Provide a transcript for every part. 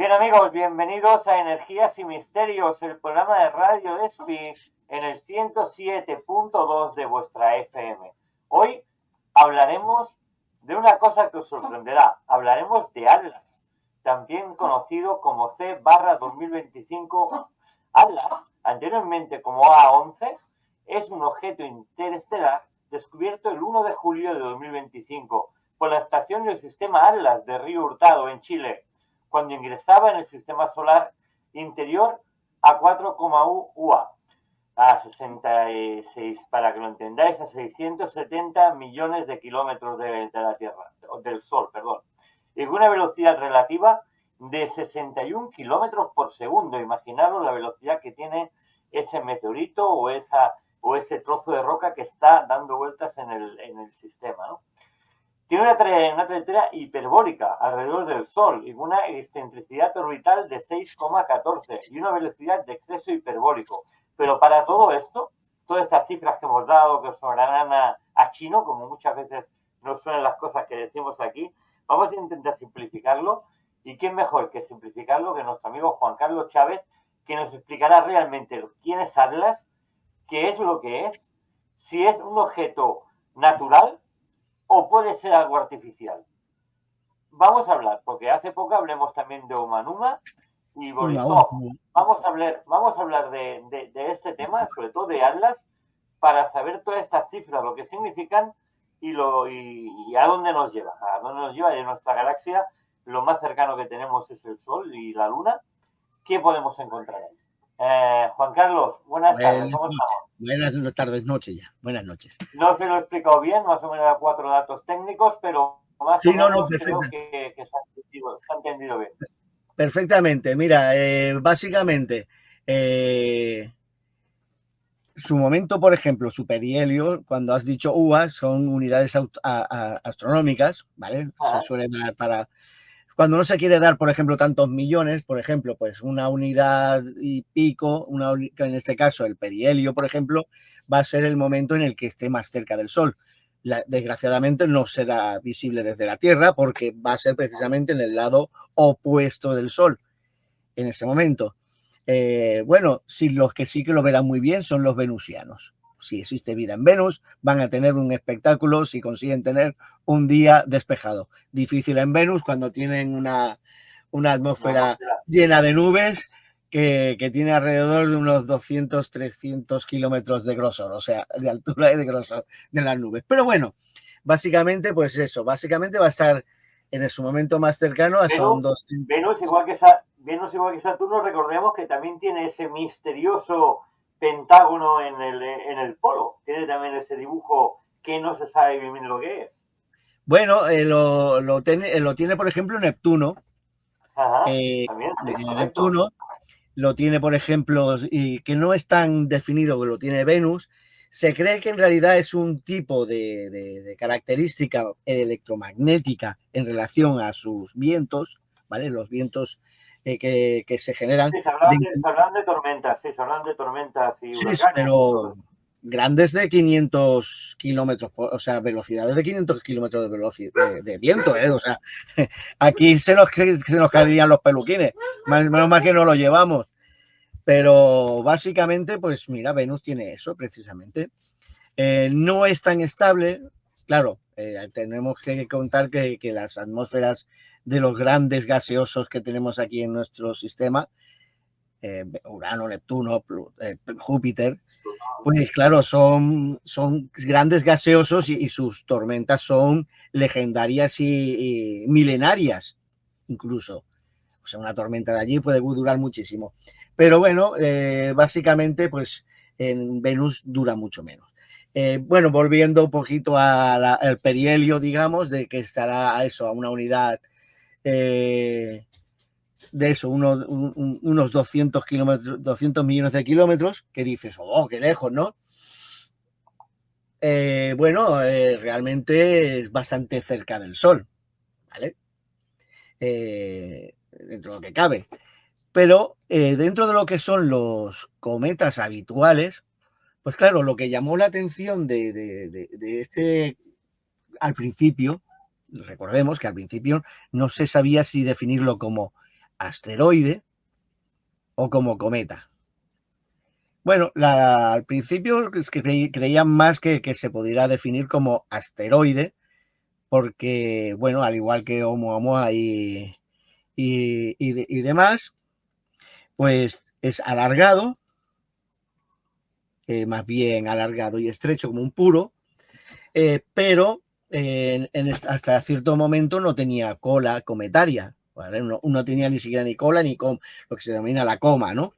Bien amigos, bienvenidos a Energías y Misterios, el programa de Radio Despi en el 107.2 de vuestra FM. Hoy hablaremos de una cosa que os sorprenderá. Hablaremos de Atlas, también conocido como C/2025. Atlas, anteriormente como A11, es un objeto interestelar descubierto el 1 de julio de 2025 por la estación del sistema Atlas de Río Hurtado en Chile, cuando ingresaba en el sistema solar interior a 4,1 UA, a 66, para que lo entendáis, a 670 millones de kilómetros de la Tierra, del Sol, perdón, y con una velocidad relativa de 61 kilómetros por segundo. Imaginaros la velocidad que tiene ese meteorito o ese trozo de roca que está dando vueltas en el sistema, ¿no? Tiene una trayectoria hiperbólica alrededor del Sol y una excentricidad orbital de 6,14 y una velocidad de exceso hiperbólico. Pero para todo esto, todas estas cifras que hemos dado, que sonarán a chino, como muchas veces nos suenan las cosas que decimos aquí, vamos a intentar simplificarlo. ¿Y quién mejor que simplificarlo que nuestro amigo Juan Carlos Chávez, que nos explicará realmente quién es Atlas, qué es lo que es, si es un objeto natural o puede ser algo artificial? Vamos a hablar, porque hace poco hablemos también de Omanuma y Borisov. Vamos a hablar de este tema, sobre todo de Atlas, para saber todas estas cifras, lo que significan y a dónde nos lleva. A dónde nos lleva de nuestra galaxia. Lo más cercano que tenemos es el Sol y la Luna. ¿Qué podemos encontrar ahí? Juan Carlos, buenas tardes, ¿cómo estamos? Buenas tardes, noche ya. Buenas noches. No se lo he explicado bien, más o menos a 4 datos técnicos, pero más o menos creo que se ha entendido bien. Perfectamente. Mira, básicamente, su momento, por ejemplo, su perihelio, cuando has dicho UA, son unidades astronómicas, ¿vale? Se suele dar para... Cuando no se quiere dar, por ejemplo, tantos millones, por ejemplo, pues una unidad y pico, en este caso el perihelio, por ejemplo, va a ser el momento en el que esté más cerca del Sol. Desgraciadamente no será visible desde la Tierra porque va a ser precisamente en el lado opuesto del Sol en ese momento. Bueno, sí, los que sí que lo verán muy bien son los venusianos. Si existe vida en Venus, van a tener un espectáculo si consiguen tener un día despejado. Difícil en Venus cuando tienen una atmósfera llena de nubes que tiene alrededor de unos 200, 300 kilómetros de grosor, o sea, de altura y de grosor de las nubes. Pero bueno, básicamente, pues eso, básicamente va a estar en su momento más cercano a son 200. Venus, igual que Saturno, recordemos que también tiene ese misterioso pentágono en el polo. Tiene también ese dibujo que no se sabe bien lo que es. Bueno, lo tiene, por ejemplo, Neptuno. Ajá, también, sí, Neptuno lo tiene, por ejemplo, y que no es tan definido que lo tiene Venus. Se cree que en realidad es un tipo de característica electromagnética en relación a sus vientos, ¿vale? Los vientos que se generan. Sí, se hablan de tormentas, sí, se hablan de tormentas y huracanes. Sí, pero grandes de 500 kilómetros, o sea, velocidades de 500 kilómetros de velocidad de viento, ¿eh? O sea, aquí se nos caerían los peluquines, menos mal que no lo llevamos. Pero básicamente, pues mira, Venus tiene eso precisamente. No es tan estable, claro, tenemos que contar que las atmósferas de los grandes gaseosos que tenemos aquí en nuestro sistema, Urano, Neptuno, Júpiter, pues claro, son grandes gaseosos y sus tormentas son legendarias y milenarias incluso. O sea, una tormenta de allí puede durar muchísimo. Pero bueno, básicamente, pues en Venus dura mucho menos. Bueno, volviendo un poquito al perihelio, digamos, de que estará a eso, a una unidad de eso, unos 200 kilómetros, 200 millones de kilómetros, que dices, oh, qué lejos, ¿no? Bueno, realmente es bastante cerca del Sol, ¿vale? Dentro de lo que cabe. Pero dentro de lo que son los cometas habituales, pues claro, lo que llamó la atención de este al principio, recordemos que al principio no se sabía si definirlo como asteroide o como cometa. Bueno, al principio es que creían más que se pudiera definir como asteroide, porque, bueno, al igual que Oumuamua y demás, pues es alargado, más bien alargado y estrecho como un puro, pero hasta cierto momento no tenía cola cometaria, ¿vale? No tenía ni siquiera ni cola ni lo que se denomina la coma, ¿no?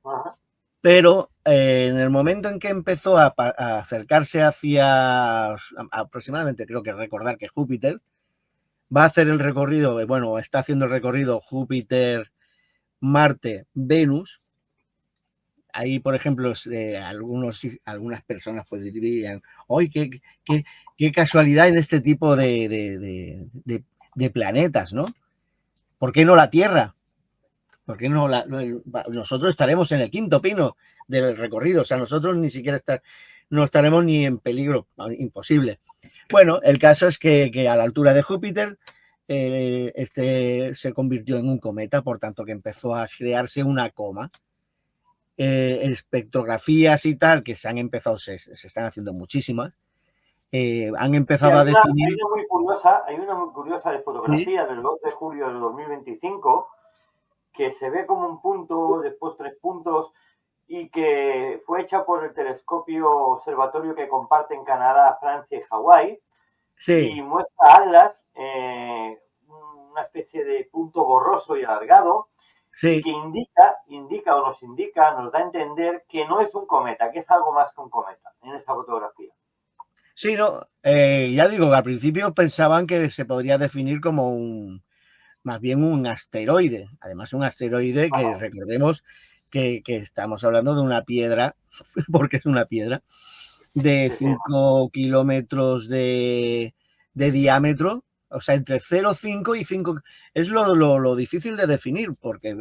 Ajá. Pero en el momento en que empezó a acercarse hacia aproximadamente, creo que recordar que Júpiter, va a hacer el recorrido, bueno, está haciendo el recorrido Júpiter, Marte, Venus. Ahí, por ejemplo, algunas personas pues dirían, ¡ay, qué casualidad en este tipo de planetas, ¿no? ¿Por qué no la Tierra? ¿Por qué no nosotros estaremos en el quinto pino del recorrido? O sea, nosotros ni siquiera no estaremos ni en peligro, imposible. Bueno, el caso es que a la altura de Júpiter se convirtió en un cometa, por tanto que empezó a crearse una coma. Espectrografías y tal, que se están haciendo muchísimas, han empezado a definir... Hay una muy curiosa de fotografía, ¿sí?, del 2 de julio de 2025, que se ve como un punto, después 3 puntos, y que fue hecha por el telescopio observatorio que comparten Canadá, Francia y Hawái, sí, y muestra Atlas, una especie de punto borroso y alargado, sí, y que nos da a entender que no es un cometa, que es algo más que un cometa en esa fotografía. Sí, no, ya digo, al principio pensaban que se podría definir como más bien un asteroide. Además, un asteroide que recordemos que estamos hablando de una piedra, porque es una piedra, de 5 kilómetros de diámetro, o sea, entre 0,5 y 5. Es lo difícil de definir, porque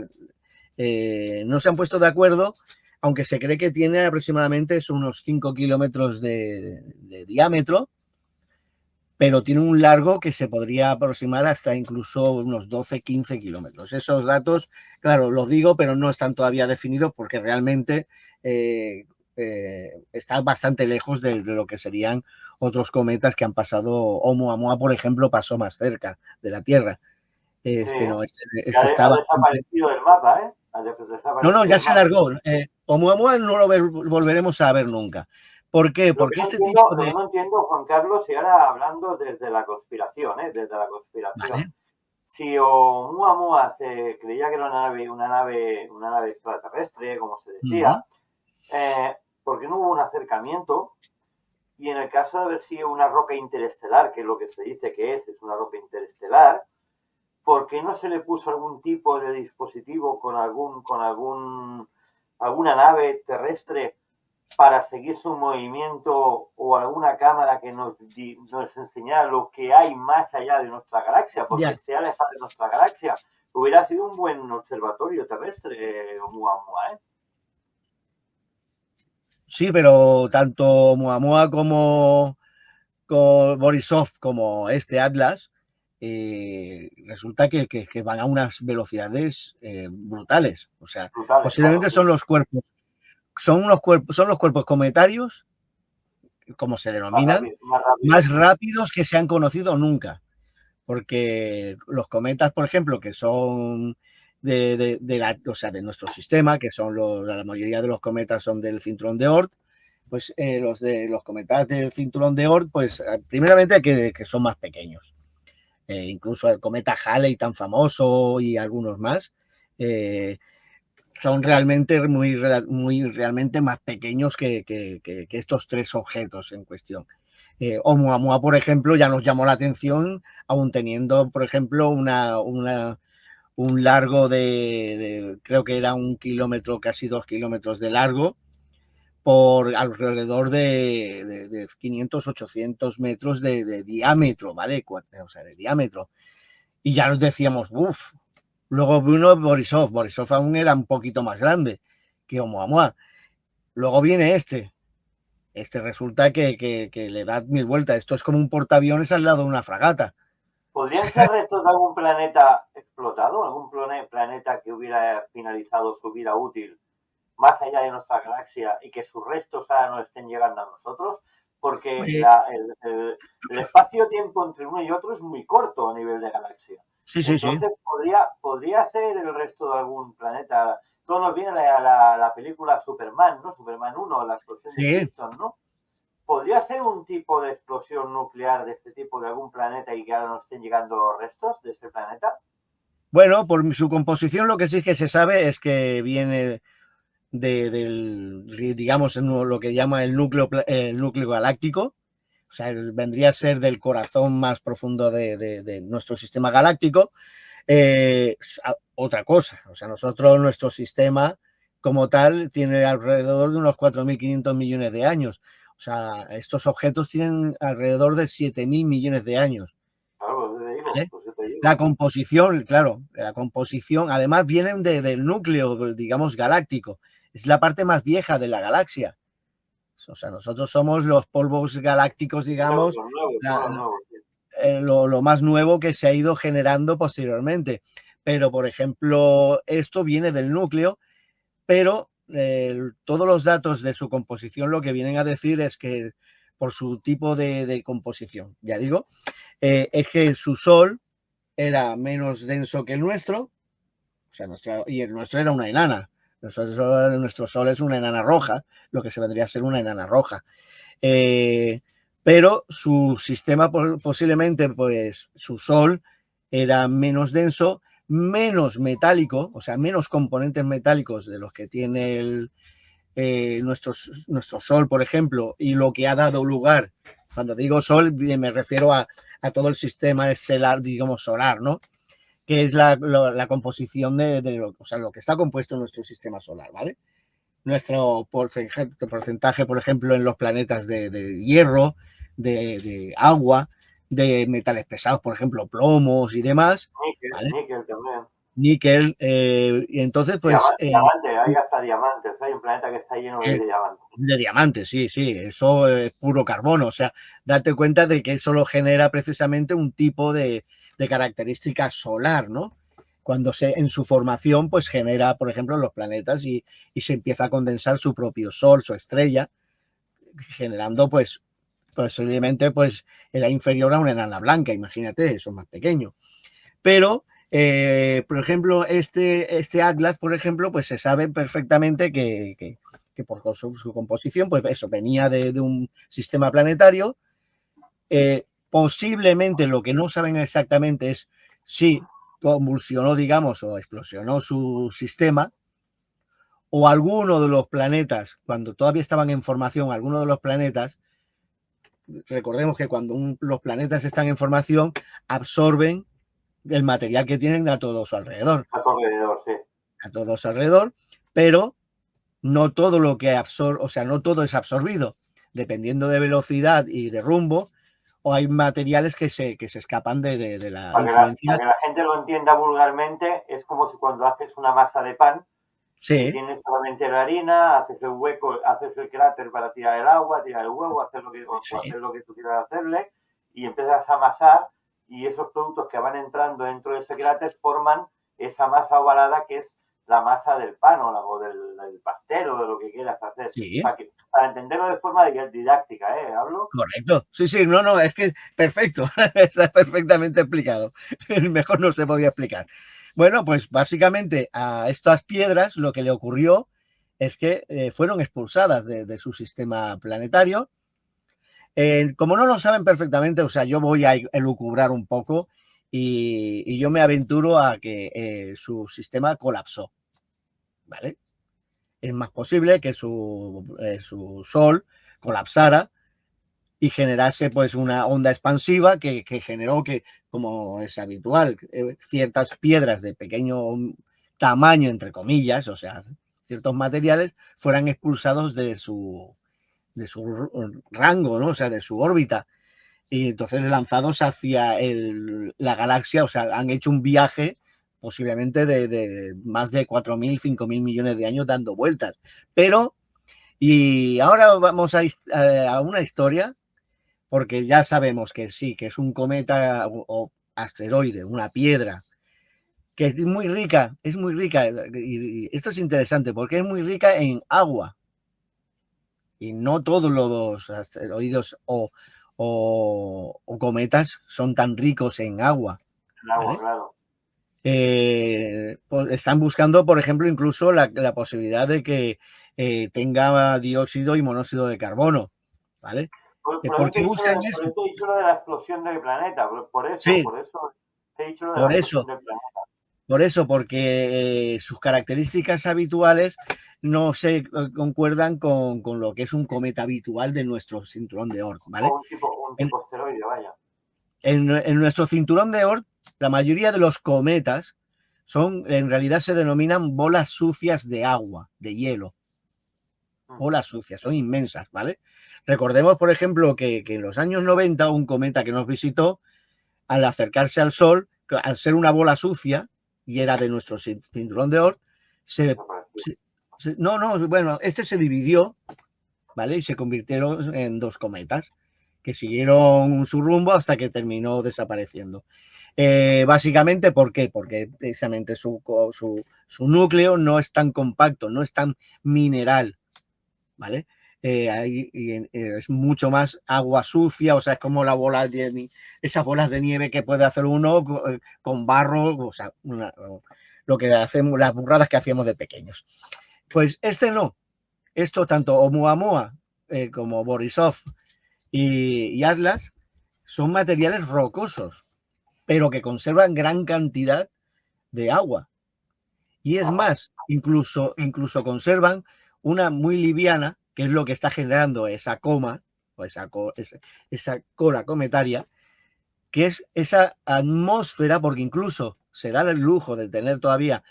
no se han puesto de acuerdo, aunque se cree que tiene aproximadamente unos 5 kilómetros de diámetro, pero tiene un largo que se podría aproximar hasta incluso unos 12-15 kilómetros. Esos datos, claro, los digo, pero no están todavía definidos porque realmente está bastante lejos de lo que serían otros cometas que han pasado. Oumuamua, por ejemplo, pasó más cerca de la Tierra. Ha desaparecido del mapa, ¿eh? No, ya se alargó. Oumuamua no lo volveremos a ver nunca. ¿Por qué? Porque no entiendo, Juan Carlos, y ahora hablando desde la conspiración, desde la conspiración. Vale. Si Oumuamua se creía que era una nave extraterrestre, como se decía, ¿por qué no hubo un acercamiento? Y en el caso de haber sido una roca interestelar, que es lo que se dice que es una roca interestelar, ¿por qué no se le puso algún tipo de dispositivo con alguna nave terrestre para seguir su movimiento, o alguna cámara que nos enseñara lo que hay más allá de nuestra galaxia? Porque se aleja de nuestra galaxia. Hubiera sido un buen observatorio terrestre, Oumuamua, ¿eh? Sí, pero tanto Oumuamua como Borisov, como Atlas, resulta que van a unas velocidades brutales. O sea, posiblemente son los cuerpos. Son los cuerpos cometarios, como se denominan, más rápidos que se han conocido nunca. Porque los cometas, por ejemplo, que son de nuestro sistema, que son la mayoría de los cometas son del cinturón de Oort, pues los cometas del cinturón de Oort, pues primeramente que son más pequeños. Incluso el cometa Halley tan famoso y algunos más, son realmente realmente más pequeños que estos tres objetos en cuestión. Oumuamua, por ejemplo, ya nos llamó la atención, aún teniendo, por ejemplo, un largo creo que era 1 kilómetro, casi 2 kilómetros de largo, por alrededor de 500, 800 metros de diámetro, ¿vale? O sea, de diámetro. Y ya nos decíamos, uff. Luego vino Borisov. Borisov aún era un poquito más grande que Oumuamua. Luego viene este resulta que le da 1000 vueltas. Esto es como un portaaviones al lado de una fragata. ¿Podrían ser restos de algún planeta explotado? ¿Algún planeta que hubiera finalizado su vida útil más allá de nuestra galaxia y que sus restos ahora no estén llegando a nosotros? Porque Pues, el espacio-tiempo entre uno y otro es muy corto a nivel de galaxia. sí, sí, sí. Entonces, podría ser el resto de algún planeta. Todo nos viene la película Superman, ¿no? Superman 1, la explosión de Sí. Krypton, ¿no? ¿Podría ser un tipo de explosión nuclear de este tipo de algún planeta y que ahora nos estén llegando los restos de ese planeta? Bueno, por su composición lo que sí que se sabe es que viene digamos, lo que llama el núcleo galáctico. O sea, vendría a ser del corazón más profundo de nuestro sistema galáctico. Otra cosa, o sea, nuestro sistema como tal tiene alrededor de unos 4.500 millones de años. O sea, estos objetos tienen alrededor de 7.000 millones de años. Claro, ¿Vale? pues te La digo. composición, claro, la composición, además vienen del núcleo, digamos, galáctico. Es la parte más vieja de la galaxia. O sea, nosotros somos los polvos galácticos, digamos, Son los nuevos, sí. lo más nuevo que se ha ido generando posteriormente. Pero, por ejemplo, esto viene del núcleo, pero todos los datos de su composición lo que vienen a decir es que por su tipo de composición, ya digo, es que su Sol era menos denso que el nuestro, o sea, y el nuestro era una enana. Nuestro Sol es una enana roja, lo que se vendría a ser una enana roja. Eh, pero su sistema posiblemente, pues su Sol era menos denso, menos metálico, o sea, menos componentes metálicos de los que tiene nuestro Sol, por ejemplo, y lo que ha dado lugar, cuando digo Sol, me refiero a todo el sistema estelar, digamos, solar, ¿no? Que es la composición o sea, lo que está compuesto en nuestro sistema solar, ¿vale? Nuestro porcentaje, por ejemplo, en los planetas de hierro, de agua, de metales pesados, por ejemplo, plomos y demás, ¿vale? Níquel también. Níquel, y entonces, pues, Diamante, hay hasta diamantes. Hay un planeta que está lleno de diamantes. de diamantes, sí, sí, eso es puro carbono, o sea, date cuenta de que eso lo genera precisamente un tipo de característica solar, ¿no? Cuando en su formación, pues genera, por ejemplo, los planetas y se empieza a condensar su propio sol, su estrella, generando, pues, posiblemente, pues, era inferior a una enana blanca, imagínate, eso es más pequeño. Pero, por ejemplo, este Atlas, por ejemplo, pues se sabe perfectamente que por su composición, pues eso, venía de un sistema planetario. Posiblemente lo que no saben exactamente es si convulsionó, digamos, o explosionó su sistema, o alguno de los planetas, cuando todavía estaban en formación, alguno de los planetas, recordemos que cuando los planetas están en formación, absorben el material que tienen a todo su alrededor. A tu alrededor, sí. A todo su alrededor, pero no todo lo que absorbe, o sea, no todo es absorbido. Dependiendo de velocidad y de rumbo, o hay materiales que se escapan de la Para influencia. que la gente lo entienda vulgarmente, es como si cuando haces una masa de pan, que Sí, tienes solamente la harina, haces el hueco, haces el cráter para tirar el agua, tirar el huevo, o sí. hacer lo que tú quieras hacerle, y empiezas a amasar, y esos productos que van entrando dentro de ese cráter forman esa masa ovalada que es la masa del pan o del pastel o de lo que quieras hacer. O Sí, sea, que para entenderlo de forma didáctica, ¿eh? Hablo. correcto. Sí, sí, no, no, es que perfecto. Está perfectamente explicado. Mejor no se podía explicar. Bueno, pues básicamente a estas piedras lo que le ocurrió es que fueron expulsadas de su sistema planetario. Como no lo saben perfectamente, o sea, yo voy a elucubrar un poco y yo me aventuro a que su sistema colapsó, ¿vale? Es más posible que su Sol colapsara y generase pues una onda expansiva que generó que, como es habitual, ciertas piedras de pequeño tamaño, entre comillas, o sea, ciertos materiales, fueran expulsados de su rango, ¿no? O sea, de su órbita. Y entonces lanzados hacia la galaxia, o sea, han hecho un viaje posiblemente de más de 4.000, 5.000 millones de años dando vueltas. Pero, y ahora vamos a una historia, porque ya sabemos que sí, que es un cometa, o asteroide, una piedra, que es muy rica, y esto es interesante porque es muy rica en agua, y no todos los asteroides o cometas son tan ricos en agua. En agua, ¿vale? claro. Pues están buscando, por ejemplo, incluso la posibilidad de que tenga dióxido y monóxido de carbono, ¿vale? Por ¿Por eso te qué he dicho, buscan por eso? eso te he dicho lo de la explosión del planeta. Sí, Por eso te he dicho lo de la por explosión eso, del planeta. porque sus características habituales no se concuerdan con lo que es un cometa habitual de nuestro cinturón de Oort, ¿vale? Un tipo asteroide, vaya. En nuestro cinturón de Oort, la mayoría de los cometas en realidad se denominan bolas sucias de agua, de hielo. Bolas sucias, son inmensas, ¿vale? Recordemos, por ejemplo, que en los años 90 un cometa que nos visitó, al acercarse al Sol, al ser una bola sucia, y era de nuestro cinturón de Oort, bueno, este se dividió, ¿vale? Y se convirtieron en dos cometas que siguieron su rumbo hasta que terminó desapareciendo. Básicamente, ¿por qué? Porque precisamente su núcleo no es tan compacto, no es tan mineral, ¿vale? Es mucho más agua sucia, o sea, es como esas bolas de nieve que puede hacer uno con barro, o sea, lo que hacemos, las burradas que hacíamos de pequeños. Pues este no. Esto, tanto Oumuamua como Borisov y Atlas, son materiales rocosos, pero que conservan gran cantidad de agua. Y es más, incluso conservan una muy liviana, que es lo que está generando esa coma, o esa cola cometaria, que es esa atmósfera, porque incluso se da el lujo de tener todavía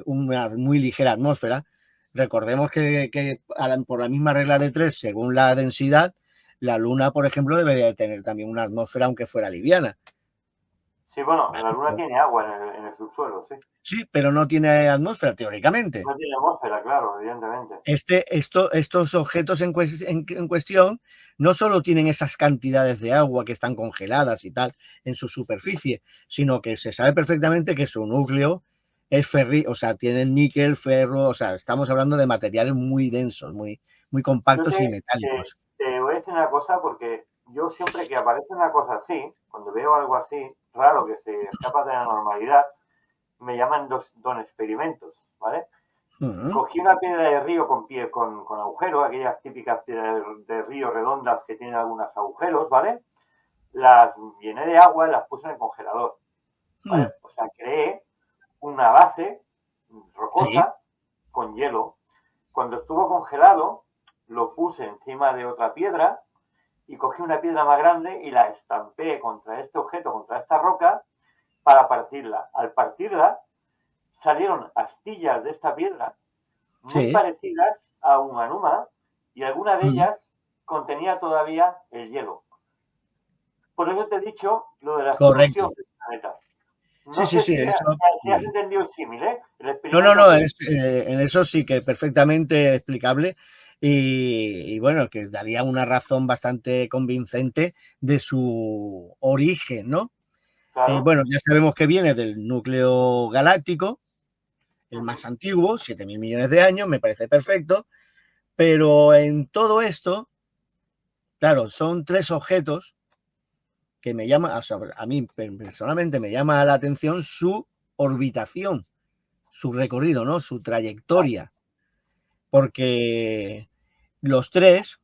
una muy ligera atmósfera. Recordemos que por la misma regla de 3, según la densidad, la Luna, por ejemplo, debería de tener también una atmósfera, aunque fuera liviana. Sí, bueno, la Luna tiene agua en el subsuelo, sí. Sí, pero no tiene atmósfera, teóricamente. No tiene atmósfera, claro, evidentemente. Estos objetos en cuestión no solo tienen esas cantidades de agua que están congeladas y tal en su superficie, sino que se sabe perfectamente que su núcleo es o sea, tienen níquel, ferro, o sea, estamos hablando de materiales muy densos, muy compactos y metálicos. Te voy a decir una cosa, porque yo siempre que aparece una cosa así, cuando veo algo así, raro, que se escapa de la normalidad, me llaman don experimentos, ¿vale? Cogí una piedra de río con agujero, aquellas típicas piedras de río redondas que tienen algunos agujeros, ¿vale? Las llené de agua y las puse en el congelador, ¿vale? O sea, creé una base rocosa con hielo. Cuando estuvo congelado, lo puse encima de otra piedra y cogí una piedra más grande y la estampé contra este objeto, contra esta roca, para partirla. Al partirla, salieron astillas de esta piedra muy parecidas a un anuma, y alguna de ellas contenía todavía el hielo. Por eso te he dicho lo de la explosión del planeta. No sé si has entendido el símil, ¿eh? No, en eso sí que perfectamente explicable y bueno, que daría una razón bastante convincente de su origen, ¿no? Claro. Bueno, ya sabemos que viene del núcleo galáctico, el más antiguo, 7.000 millones de años, me parece perfecto, pero en todo esto, claro, son tres objetos que me llama, o sea, a mí personalmente me llama la atención su orbitación, su recorrido, ¿no? Su trayectoria, porque los tres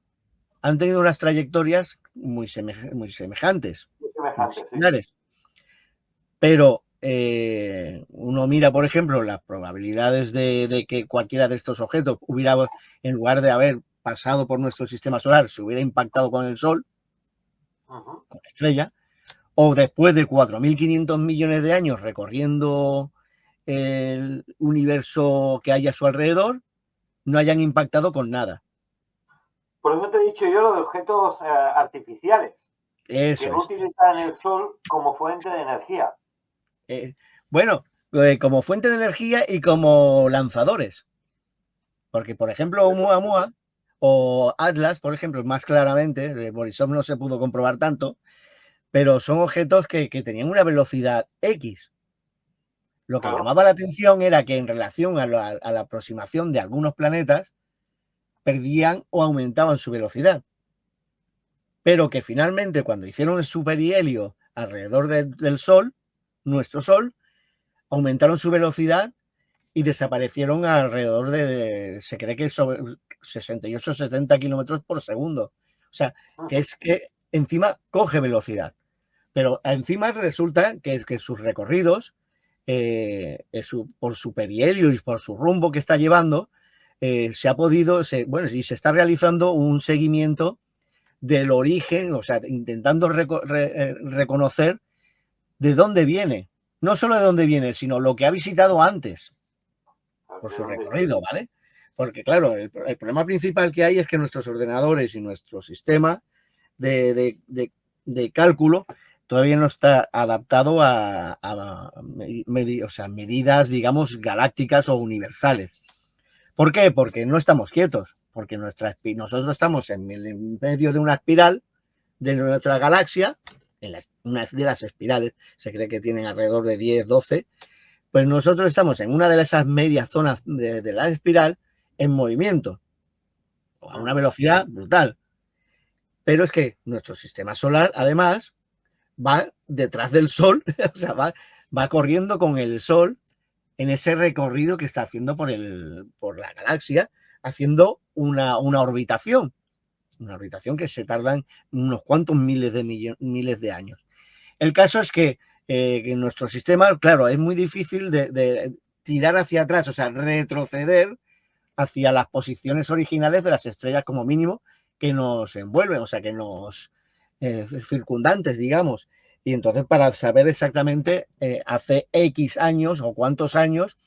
han tenido unas trayectorias muy semejantes, muy similares. Pero uno mira, por ejemplo, las probabilidades de que cualquiera de estos objetos hubiera, en lugar de haber pasado por nuestro sistema solar, se hubiera impactado con el Sol, con la estrella, o después de 4.500 millones de años recorriendo el universo que hay a su alrededor, no hayan impactado con nada. Por eso te he dicho yo lo de objetos artificiales, Eso que no utilizan el Sol como fuente de energía. Bueno, como fuente de energía y como lanzadores. Porque, por ejemplo, Oumuamua o Atlas, por ejemplo, más claramente, de Borisov no se pudo comprobar tanto, pero son objetos que tenían una velocidad X. Lo que llamaba la atención era que en relación a la aproximación de algunos planetas, perdían o aumentaban su velocidad. Pero que finalmente, cuando hicieron el superhelio alrededor del Sol, nuestro Sol, aumentaron su velocidad y desaparecieron alrededor se cree que sobre 68-70 kilómetros por segundo. O sea, que es que encima coge velocidad. Pero encima resulta que sus recorridos, por su perihelio y por su rumbo que está llevando, se ha podido, y se está realizando un seguimiento del origen, o sea, intentando reconocer de dónde viene. No solo de dónde viene, sino lo que ha visitado antes por su recorrido, ¿vale? Porque, claro, el problema principal que hay es que nuestros ordenadores y nuestro sistema de cálculo todavía no está adaptado a medidas, digamos, galácticas o universales. ¿Por qué? Porque no estamos quietos, porque nosotros estamos en medio de una espiral de nuestra galaxia, una de las espirales, se cree que tienen alrededor de 10, 12, pues nosotros estamos en una de esas medias zonas de la espiral en movimiento, a una velocidad brutal. Pero es que nuestro sistema solar, además, va detrás del Sol, o sea, va corriendo con el Sol en ese recorrido que está haciendo por la galaxia, haciendo una orbitación que se tardan unos cuantos miles de años. El caso es que nuestro sistema, claro, es muy difícil de tirar hacia atrás, o sea, retroceder hacia las posiciones originales de las estrellas como mínimo que nos envuelven, o sea, que nos circundantes, digamos. Y entonces, para saber exactamente hace X años o cuántos años,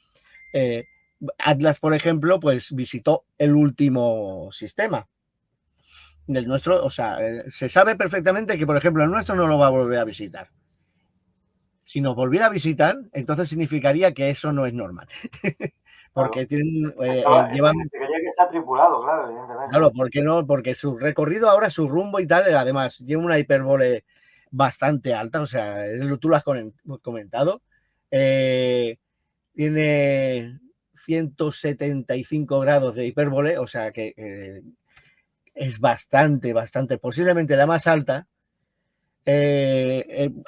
Atlas, por ejemplo, pues visitó el último sistema del nuestro. O sea, se sabe perfectamente que, por ejemplo, el nuestro no lo va a volver a visitar. Si nos volviera a visitar, entonces significaría que eso no es normal. Porque tienen, llevan... Significaría que está tripulado, claro, evidentemente. Claro, ¿por qué no? Porque su recorrido ahora, su rumbo y tal, además, lleva una hipérbole bastante alta, o sea, tú lo has comentado. Tiene 175 grados de hipérbole, o sea que es bastante, posiblemente la más alta.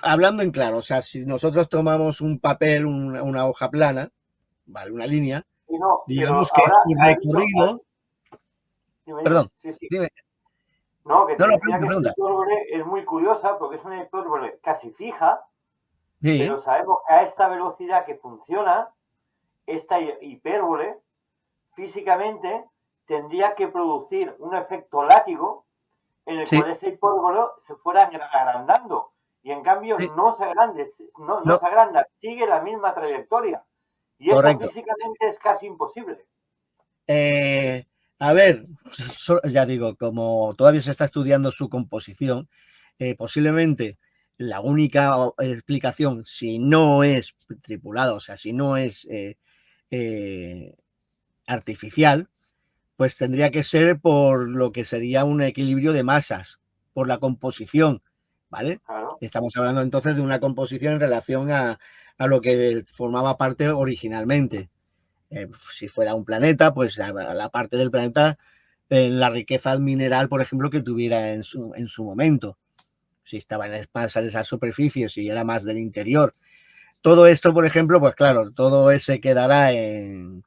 Hablando en claro, o sea, si nosotros tomamos un papel, una hoja plana, ¿vale? Una línea, no, digamos que su recorrido... Perdón, sí. dime. No, que te decía pregunta, que esta hipérbole es muy curiosa porque es una hipérbole casi fija, sí, pero sabemos que a esta velocidad que funciona, esta hipérbole físicamente tendría que producir un efecto látigo en el cual ese hipérbole se fuera agrandando y en cambio no se agranda, se agranda, sigue la misma trayectoria y eso físicamente es casi imposible. A ver, ya digo, como todavía se está estudiando su composición, posiblemente la única explicación, si no es tripulado, o sea, si no es artificial, pues tendría que ser por lo que sería un equilibrio de masas, por la composición, ¿vale? Claro. Estamos hablando entonces de una composición en relación a lo que formaba parte originalmente. Si fuera un planeta, pues la parte del planeta, la riqueza mineral, por ejemplo, que tuviera en su momento. Si estaba en esa superficie, si era más del interior. Todo esto, por ejemplo, pues claro, todo eso quedará en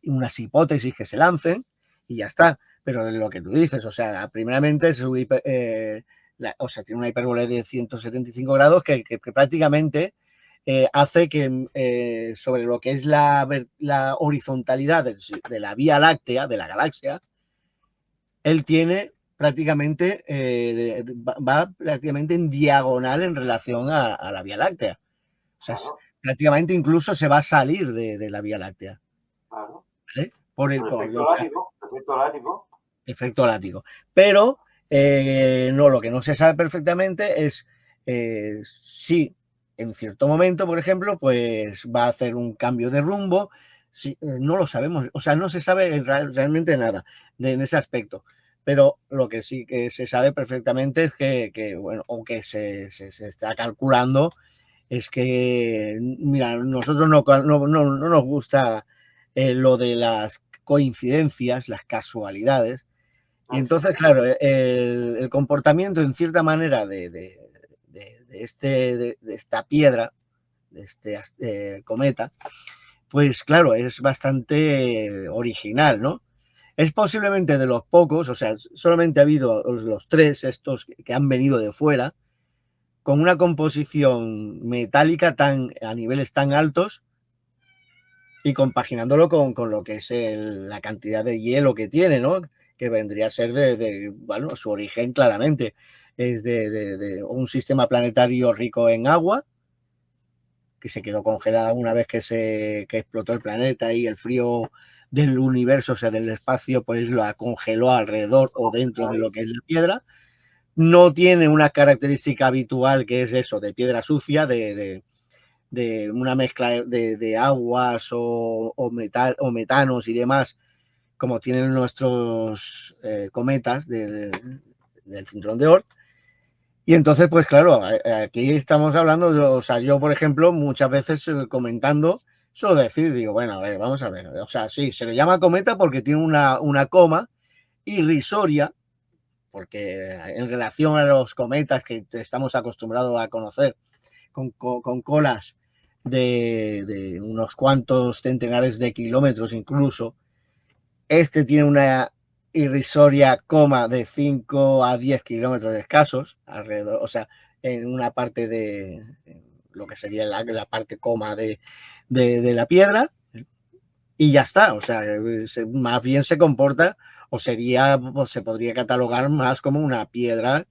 unas hipótesis que se lancen y ya está. Pero lo que tú dices, o sea, primeramente tiene una hipérbole de 175 grados que prácticamente hace que sobre lo que es la horizontalidad de la Vía Láctea, de la galaxia, él tiene prácticamente, va prácticamente en diagonal en relación a la Vía Láctea. O sea, prácticamente incluso se va a salir de la Vía Láctea. Claro. ¿Vale? Efecto látigo. Pero no, lo que no se sabe perfectamente es si en cierto momento, por ejemplo, pues va a hacer un cambio de rumbo. No lo sabemos, o sea, no se sabe realmente nada en ese aspecto. pero lo que sí que se sabe perfectamente es bueno, o que se está calculando, es que, mira, nosotros no nos gusta lo de las coincidencias, las casualidades, y entonces, claro, el comportamiento en cierta manera de esta piedra, de este cometa, pues claro, es bastante original, ¿no? Es posiblemente de los pocos, o sea, solamente ha habido los 3 estos que han venido de fuera, con una composición metálica a niveles tan altos y compaginándolo con lo que es la cantidad de hielo que tiene, ¿no? Que vendría a ser bueno, su origen claramente es de un sistema planetario rico en agua, que se quedó congelada una vez que explotó el planeta y el frío del universo, o sea, del espacio, pues la congeló alrededor o dentro de lo que es la piedra. No tiene una característica habitual que es eso, de piedra sucia, de una mezcla de aguas o metanos y demás, como tienen nuestros cometas del cinturón de Oort. Y entonces, pues claro, aquí estamos hablando, o sea, yo, por ejemplo, muchas veces comentando, suelo decir, digo, bueno, a ver, vamos a ver, o sea, sí, se le llama cometa porque tiene una coma irrisoria, porque en relación a los cometas que estamos acostumbrados a conocer, con colas de unos cuantos centenares de kilómetros incluso, este tiene una irrisoria coma de 5 a 10 kilómetros escasos alrededor, o sea, en una parte de lo que sería la parte coma de la piedra, y ya está, o sea, más bien se comporta o se podría catalogar más como una piedra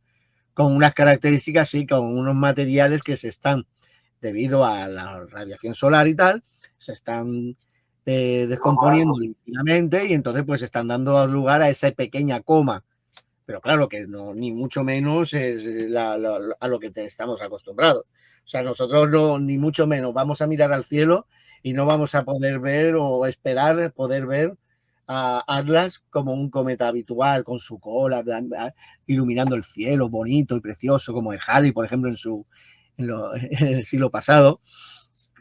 con unas características y con unos materiales que se están, debido a la radiación solar y tal, se están descomponiendo lentamente y entonces pues están dando lugar a esa pequeña coma. Pero claro que no, ni mucho menos es a lo que estamos acostumbrados. O sea, nosotros no, ni mucho menos vamos a mirar al cielo y no vamos a poder ver o esperar poder ver a Atlas como un cometa habitual, con su cola, iluminando el cielo, bonito y precioso, como el Halley, por ejemplo, en el siglo pasado.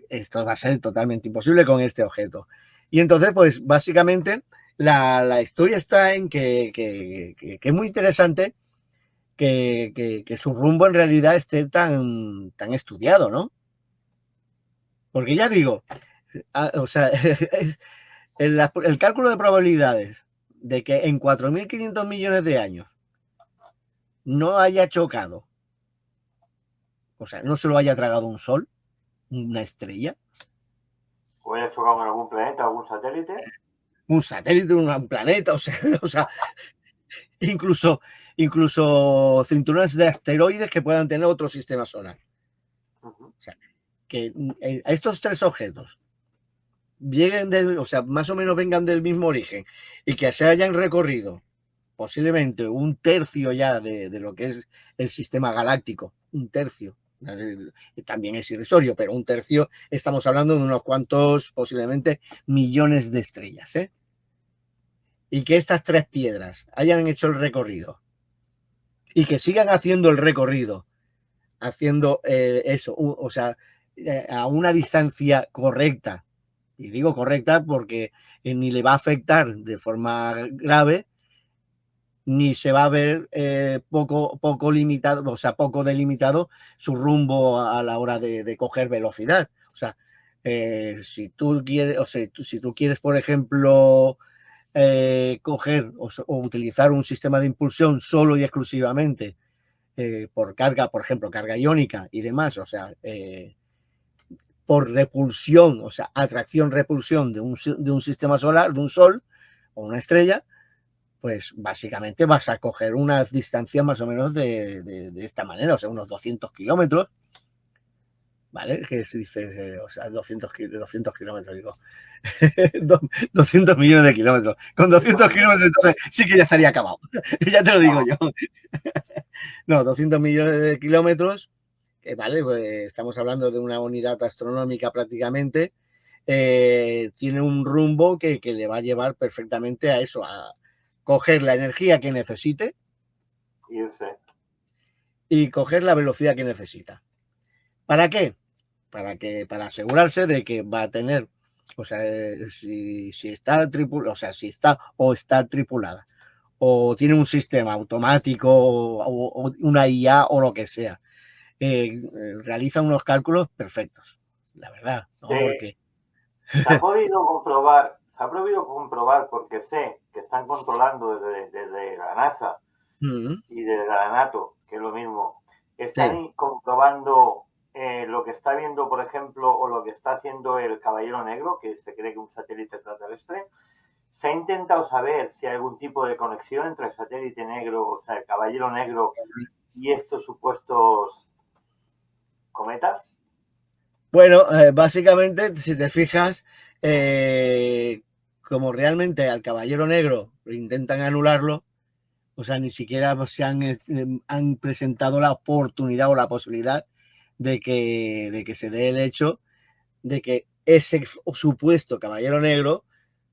Esto va a ser totalmente imposible con este objeto. Y entonces, pues básicamente la historia está en que es muy interesante que su rumbo en realidad esté tan estudiado, ¿no? Porque ya digo, o sea, el cálculo de probabilidades de que en 4.500 millones de años no haya chocado, o sea, no se lo haya tragado un sol, una estrella. ¿O haya chocado con algún planeta, algún satélite? Un satélite, un planeta, o sea incluso cinturones de asteroides que puedan tener otro sistema solar. O sea, que estos 3 objetos lleguen o sea, más o menos vengan del mismo origen y que se hayan recorrido posiblemente un tercio ya de lo que es el sistema galáctico, un tercio. También es irrisorio, pero un tercio, estamos hablando de unos cuantos, posiblemente millones de estrellas, ¿eh? Y que estas 3 piedras hayan hecho el recorrido y que sigan haciendo el recorrido, haciendo eso, o sea, a una distancia correcta. Y digo correcta porque ni le va a afectar de forma grave, ni se va a ver poco limitado, o sea, poco delimitado su rumbo a la hora de coger velocidad. O sea, si tú quieres, o sea, si tú quieres, por ejemplo, coger o utilizar un sistema de impulsión solo y exclusivamente por carga, por ejemplo, carga iónica y demás, o sea, por repulsión, o sea, atracción-repulsión de un sistema solar, de un sol o una estrella, pues básicamente vas a coger unas distancias más o menos de esta manera, o sea, unos 200 kilómetros, ¿vale? Que se dice, o sea, 200 kilómetros, digo, 200 millones de kilómetros. Con 200 kilómetros entonces sí que ya estaría acabado, ya te lo digo yo. No, 200 millones de kilómetros, vale, pues estamos hablando de una unidad astronómica prácticamente, tiene un rumbo que le va a llevar perfectamente a eso, coger la energía que necesite y coger la velocidad que necesita. ¿Para qué? Para asegurarse de que va a tener, o sea, si está tripulada, o sea, si está tripulada, o tiene un sistema automático o una IA o lo que sea, realiza unos cálculos perfectos, la verdad, ¿no? Sí. Porque se ha podido comprobar porque sé que están controlando desde la NASA y desde la NATO, que es lo mismo, están comprobando lo que está viendo, por ejemplo, o lo que está haciendo el Caballero Negro, que se cree que es un satélite extraterrestre. Se ha intentado saber si hay algún tipo de conexión entre el satélite negro, o sea, el Caballero Negro, y estos supuestos cometas. Bueno, básicamente, si te fijas, como realmente al Caballero Negro intentan anularlo, o sea, ni siquiera se han presentado la oportunidad o la posibilidad de que se dé el hecho de que ese supuesto Caballero Negro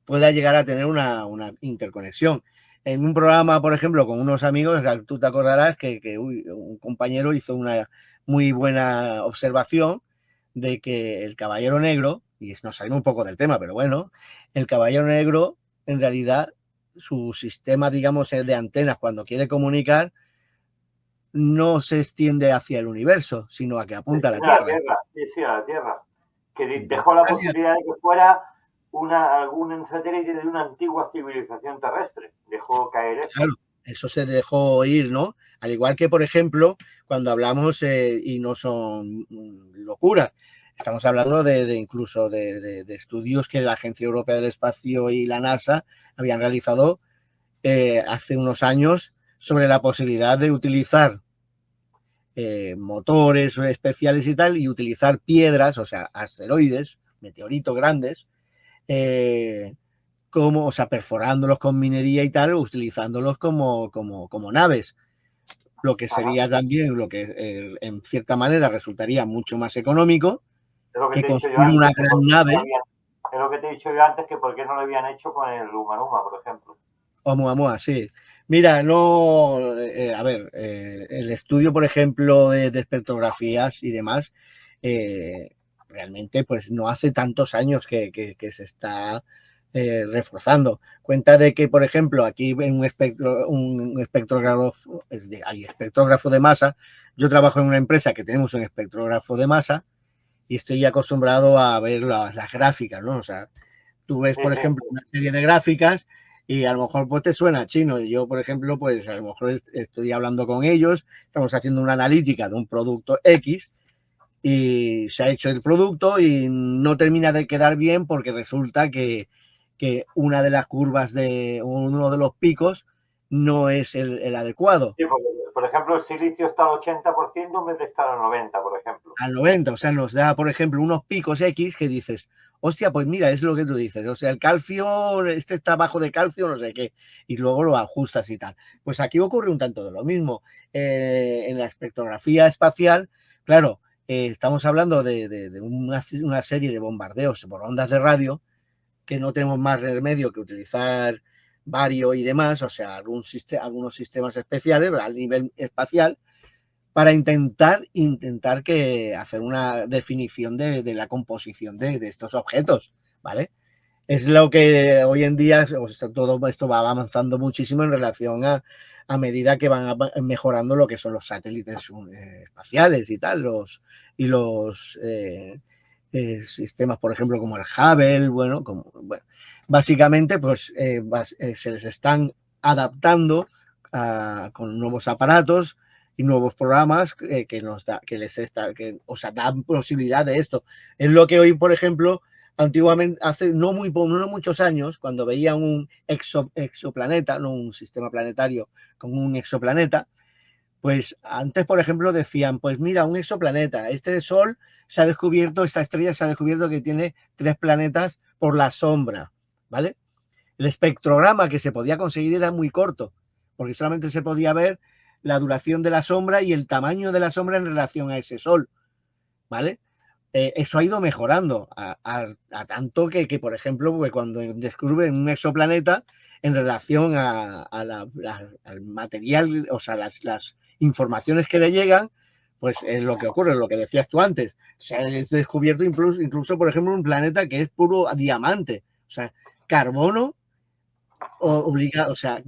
pueda llegar a tener una interconexión. En un programa, por ejemplo, con unos amigos, tú te acordarás que un compañero hizo una muy buena observación de que el Caballero Negro, y nos salimos un poco del tema, pero bueno, el Caballero Negro, en realidad, su sistema, digamos, de antenas, cuando quiere comunicar, no se extiende hacia el universo, sino a que apunta a la Tierra. Sí, a la Tierra. Que dejó la posibilidad de que fuera algún satélite de una antigua civilización terrestre. Dejó caer eso. Claro, eso se dejó ir, ¿no? Al igual que, por ejemplo, cuando hablamos, y no son locuras, estamos hablando incluso de estudios que la Agencia Europea del Espacio y la NASA habían realizado hace unos años sobre la posibilidad de utilizar motores especiales y tal, y utilizar piedras, o sea, asteroides, meteoritos grandes, como, o sea, perforándolos con minería y tal, utilizándolos como naves, lo que sería también, lo que en cierta manera resultaría mucho más económico que construir una gran nave. Es lo que te he dicho yo antes, que por qué no lo habían hecho con el Umanuma, por ejemplo. Oumuamua, sí. Mira, no, a ver, el estudio, por ejemplo, de espectrografías y demás, realmente, pues no hace tantos años que se está reforzando. Cuenta de que, por ejemplo, aquí en un espectrógrafo de masa, yo trabajo en una empresa que tenemos un espectrógrafo de masa y estoy acostumbrado a ver las gráficas, ¿no? O sea, tú ves, por ejemplo, una serie de gráficas y a lo mejor pues te suena chino. Y yo, por ejemplo, pues a lo mejor estoy hablando con ellos, estamos haciendo una analítica de un producto X y se ha hecho el producto y no termina de quedar bien porque resulta que una de las curvas de uno de los picos no es el adecuado. Sí, porque, por ejemplo, el silicio está al 80% en vez de estar al 90%, por ejemplo. Al 90%, o sea, nos da, por ejemplo, unos picos X que dices, hostia, pues mira, es lo que tú dices, o sea, el calcio, este está bajo de calcio, no sé qué, y luego lo ajustas y tal. Pues aquí ocurre un tanto de lo mismo. En la espectrografía espacial, claro, estamos hablando de una serie de bombardeos por ondas de radio que no tenemos más remedio que utilizar bario y demás, o sea, algunos sistemas especiales a nivel espacial, para intentar que hacer una definición de la composición de estos objetos, ¿vale? Es lo que hoy en día, todo esto va avanzando muchísimo en relación a medida que van mejorando lo que son los satélites espaciales y tal, los sistemas, por ejemplo, como el Hubble, bueno, básicamente pues se les están adaptando con nuevos aparatos y nuevos programas que nos da, o sea, dan posibilidad de esto. Es lo que hoy, por ejemplo, antiguamente, hace no muchos años, cuando veía un exoplaneta, no un sistema planetario con un exoplaneta, pues antes, por ejemplo, decían, pues mira, un exoplaneta, este Sol se ha descubierto, esta estrella se ha descubierto que tiene 3 planetas por la sombra, ¿vale? El espectrograma que se podía conseguir era muy corto, porque solamente se podía ver la duración de la sombra y el tamaño de la sombra en relación a ese Sol, ¿vale? Eso ha ido mejorando a tanto que, por ejemplo, pues cuando descubren un exoplaneta, en relación al material, o sea, las informaciones que le llegan, pues es lo que ocurre, lo que decías tú antes. Se ha descubierto incluso, por ejemplo, un planeta que es puro diamante, o sea, carbono obligado, o sea,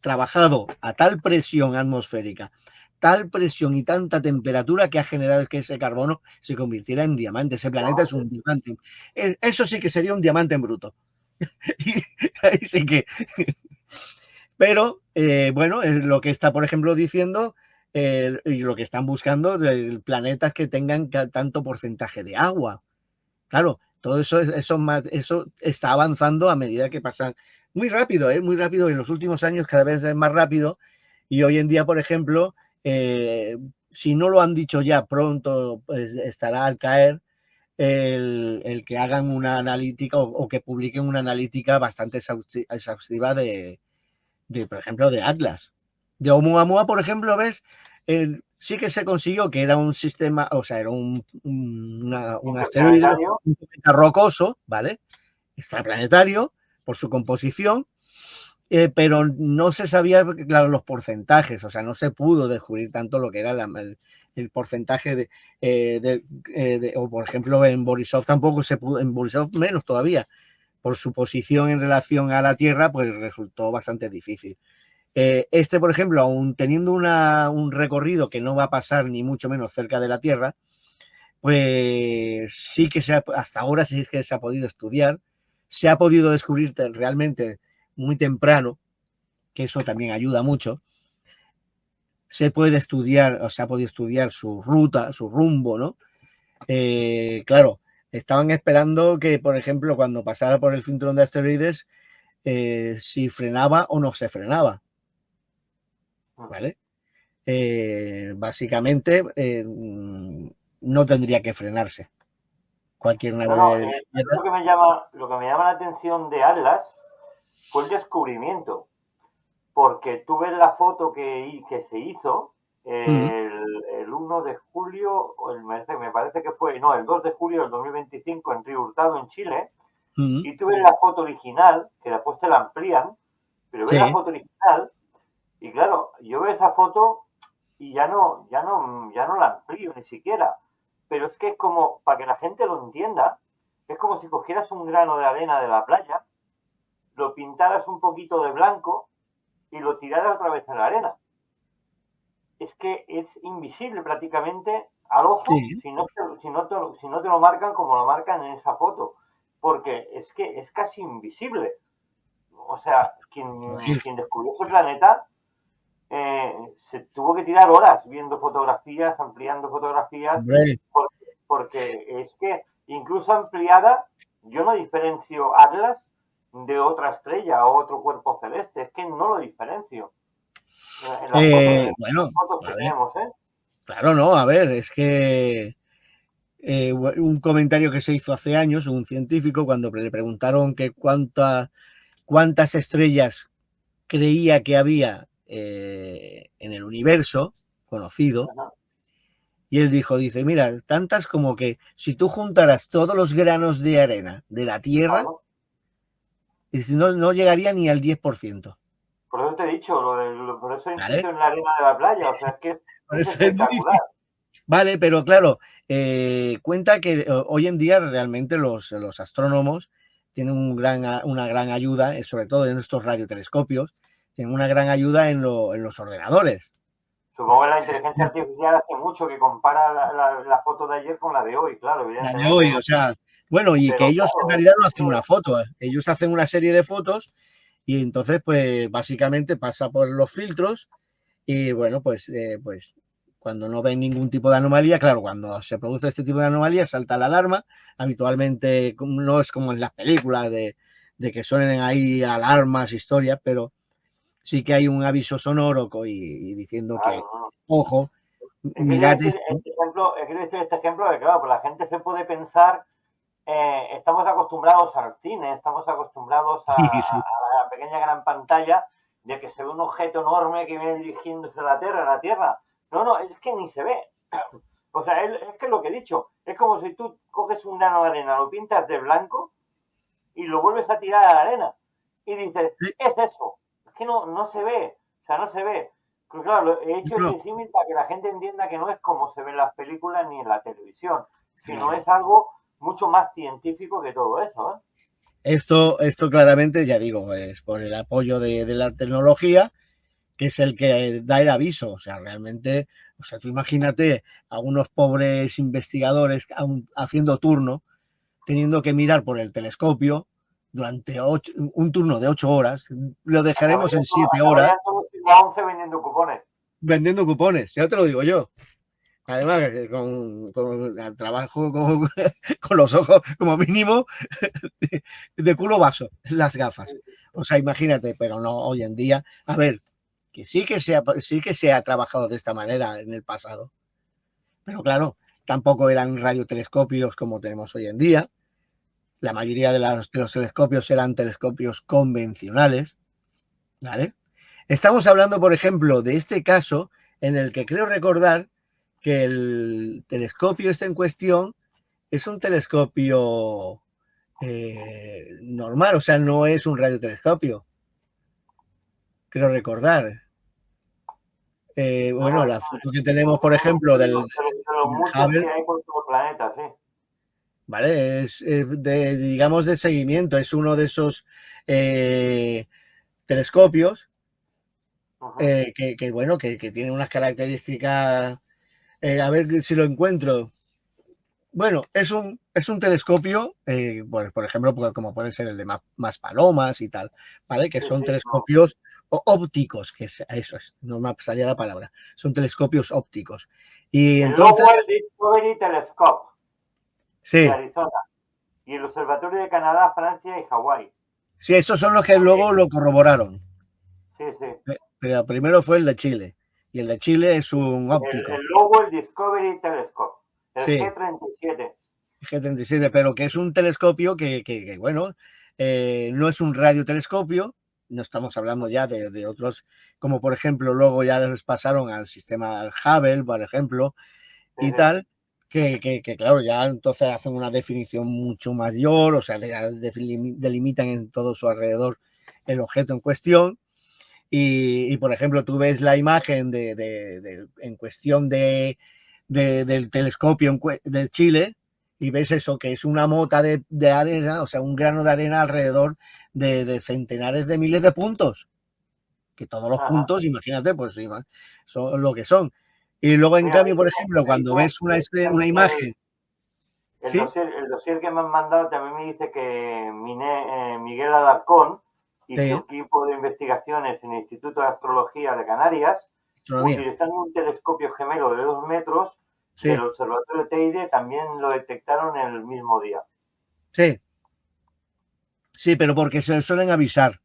trabajado a tal presión atmosférica, tal presión y tanta temperatura que ha generado que ese carbono se convirtiera en diamante. Ese planeta es un diamante. Eso sí que sería un diamante en bruto. Ahí sí que. Pero, bueno, es lo que está, por ejemplo, diciendo y lo que están buscando de planetas que tengan tanto porcentaje de agua. Claro, todo eso está avanzando a medida que pasan muy rápido, muy rápido. En los últimos años cada vez es más rápido y hoy en día, por ejemplo, si no lo han dicho ya pronto, pues estará al caer el que hagan una analítica o que publiquen una analítica bastante exhaustiva por ejemplo, de Atlas. De Oumuamua, por ejemplo, ves, sí que se consiguió que era un sistema, o sea, era un asteroide, un planeta rocoso, ¿vale? Extraplanetario, por su composición, pero no se sabía, claro, los porcentajes, o sea, no se pudo descubrir tanto lo que era el porcentaje o por ejemplo, en Borisov tampoco se pudo, en Borisov menos todavía, por su posición en relación a la Tierra, pues resultó bastante difícil. Por ejemplo, aún teniendo un recorrido que no va a pasar ni mucho menos cerca de la Tierra, pues sí que hasta ahora sí que se ha podido estudiar, se ha podido descubrir realmente muy temprano, que eso también ayuda mucho. Se puede estudiar, o se ha podido estudiar su ruta, su rumbo, ¿no? Claro, estaban esperando que, por ejemplo, cuando pasara por el cinturón de asteroides, si frenaba o no se frenaba, ¿vale? Básicamente no tendría que frenarse cualquier nave de la Tierra. Lo que me llama la atención de Atlas fue el descubrimiento, porque tú ves la foto que se hizo el 1 de julio, me parece que fue, no, el 2 de julio del 2025 en Río Hurtado, en Chile, y tú ves la foto original, que después te la amplían, pero ves la foto original, y claro, yo veo esa foto y ya no la amplío ni siquiera. Pero es que es como, para que la gente lo entienda, es como si cogieras un grano de arena de la playa, lo pintaras un poquito de blanco y lo tiraras otra vez en la arena. Es que es invisible prácticamente al ojo si no te lo marcan como lo marcan en esa foto. Porque es que es casi invisible. O sea, quien descubrió ese planeta se tuvo que tirar horas viendo fotografías, ampliando fotografías, porque es que incluso ampliada, yo no diferencio Atlas de otra estrella o otro cuerpo celeste, es que no lo diferencio. En las fotos que tenemos, Claro, no, a ver, es que un comentario que se hizo hace años, un científico, cuando le preguntaron que cuántas estrellas creía que había en el universo conocido, y él dice, mira, tantas como que si tú juntaras todos los granos de arena de la Tierra, no llegaría ni al 10%. Por eso te he dicho, por eso insisto en la arena de la playa, o sea, es que es espectacular. Vale, pero claro, cuenta que hoy en día realmente los astrónomos tienen una gran ayuda, sobre todo en estos radiotelescopios, tienen una gran ayuda en los ordenadores. Supongo que la inteligencia artificial hace mucho que compara la foto de ayer con la de hoy, claro, evidentemente. La de hoy, o sea, bueno, y que ellos en realidad no hacen una foto, ellos hacen una serie de fotos y entonces, pues, básicamente pasa por los filtros y, bueno, pues cuando no ven ningún tipo de anomalía, claro, cuando se produce este tipo de anomalía salta la alarma, habitualmente no es como en las películas de que suenen ahí alarmas, historias, pero sí que hay un aviso sonoro y diciendo que, ojo, mirad esto. Quiero decir este ejemplo que, claro, pues la gente se puede pensar, estamos acostumbrados al cine, estamos acostumbrados a la pequeña gran pantalla de que se ve un objeto enorme que viene dirigiéndose a la Tierra. No, es que ni se ve. O sea, es que lo que he dicho, es como si tú coges un grano de arena, lo pintas de blanco y lo vuelves a tirar a la arena. y dices, es eso. Es que no se ve, o sea, no se ve. Pero claro, he hecho ese símil para que la gente entienda que no es como se ven las películas ni en la televisión, sino es algo mucho más científico que todo eso, ¿eh? Esto claramente, ya digo, es por el apoyo de la tecnología, que es el que da el aviso. O sea, realmente, o sea, tú imagínate a unos pobres investigadores haciendo turno, teniendo que mirar por el telescopio durante un turno de 8 horas, lo dejaremos en 7 horas. Acabarían todos en la 11 vendiendo cupones. Vendiendo cupones, ya te lo digo yo. Además, con el trabajo con los ojos como mínimo de culo vaso, las gafas. O sea, imagínate, pero no hoy en día. A ver, que sí que se ha trabajado de esta manera en el pasado, pero claro, tampoco eran radiotelescopios como tenemos hoy en día. La mayoría de los telescopios eran telescopios convencionales, ¿vale? Estamos hablando, por ejemplo, de este caso en el que creo recordar que el telescopio en cuestión es un telescopio normal, o sea, no es un radiotelescopio. Creo recordar. Bueno, la foto que tenemos, por ejemplo, del muchos Hubble, que hay por todo el planeta, sí. ¿vale? Es digamos, de seguimiento, es uno de esos telescopios bueno, que tiene unas características. A ver si lo encuentro. Bueno, es un telescopio, pues, por ejemplo, como puede ser el de más palomas y tal, ¿vale? Que son telescopios ópticos, que eso es, no me salía la palabra, son telescopios ópticos. Y el entonces... Lowell Discovery Telescope sí, de Arizona y el Observatorio de Canadá, Francia y Hawái. Sí, esos son los que luego lo corroboraron. Sí, sí. Pero primero fue el de Chile, y el de Chile es un óptico. El Lowell Discovery Telescope, el sí, G37. G37, pero que es un telescopio que bueno, no es un radiotelescopio, no estamos hablando ya de otros, como por ejemplo, luego ya les pasaron al sistema Hubble, por ejemplo, y tal, que claro, ya entonces hacen una definición mucho mayor, o sea, delimitan en todo su alrededor el objeto en cuestión. Y por ejemplo, tú ves la imagen en cuestión del telescopio de Chile y ves eso, que es una mota de arena, o sea, un grano de arena alrededor de centenares de miles de puntos. Que todos los puntos, imagínate, pues son lo que son. Y luego, en cambio, por ejemplo, cuando ves una imagen... El dossier que me han mandado también me dice que Miguel Alarcón y su equipo de investigaciones en el Instituto de Astrología de Canarias, utilizando un telescopio gemelo de 2 metros del Observatorio de Teide, también lo detectaron en el mismo día. Sí, pero porque se suelen avisar.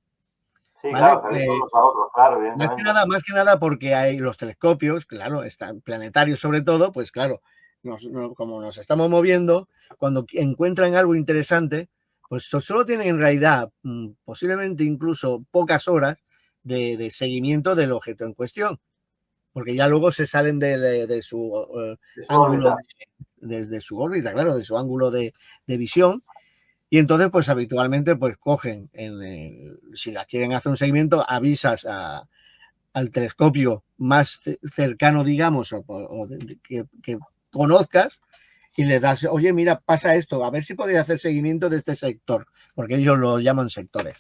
Sí, ¿vale? Claro, los ahorros, claro, evidentemente. Más que nada porque hay los telescopios, claro, están planetarios sobre todo, pues claro, como nos estamos moviendo, cuando encuentran algo interesante, pues solo tienen en realidad posiblemente incluso pocas horas de seguimiento del objeto en cuestión, porque ya luego se salen de su ángulo, de su órbita, claro, de su ángulo de visión. Y entonces, pues habitualmente, pues cogen, si la quieren hacer un seguimiento, avisas al telescopio más cercano, digamos, que conozcas, y le das, oye, mira, pasa esto, a ver si podría hacer seguimiento de este sector, porque ellos lo llaman sectores.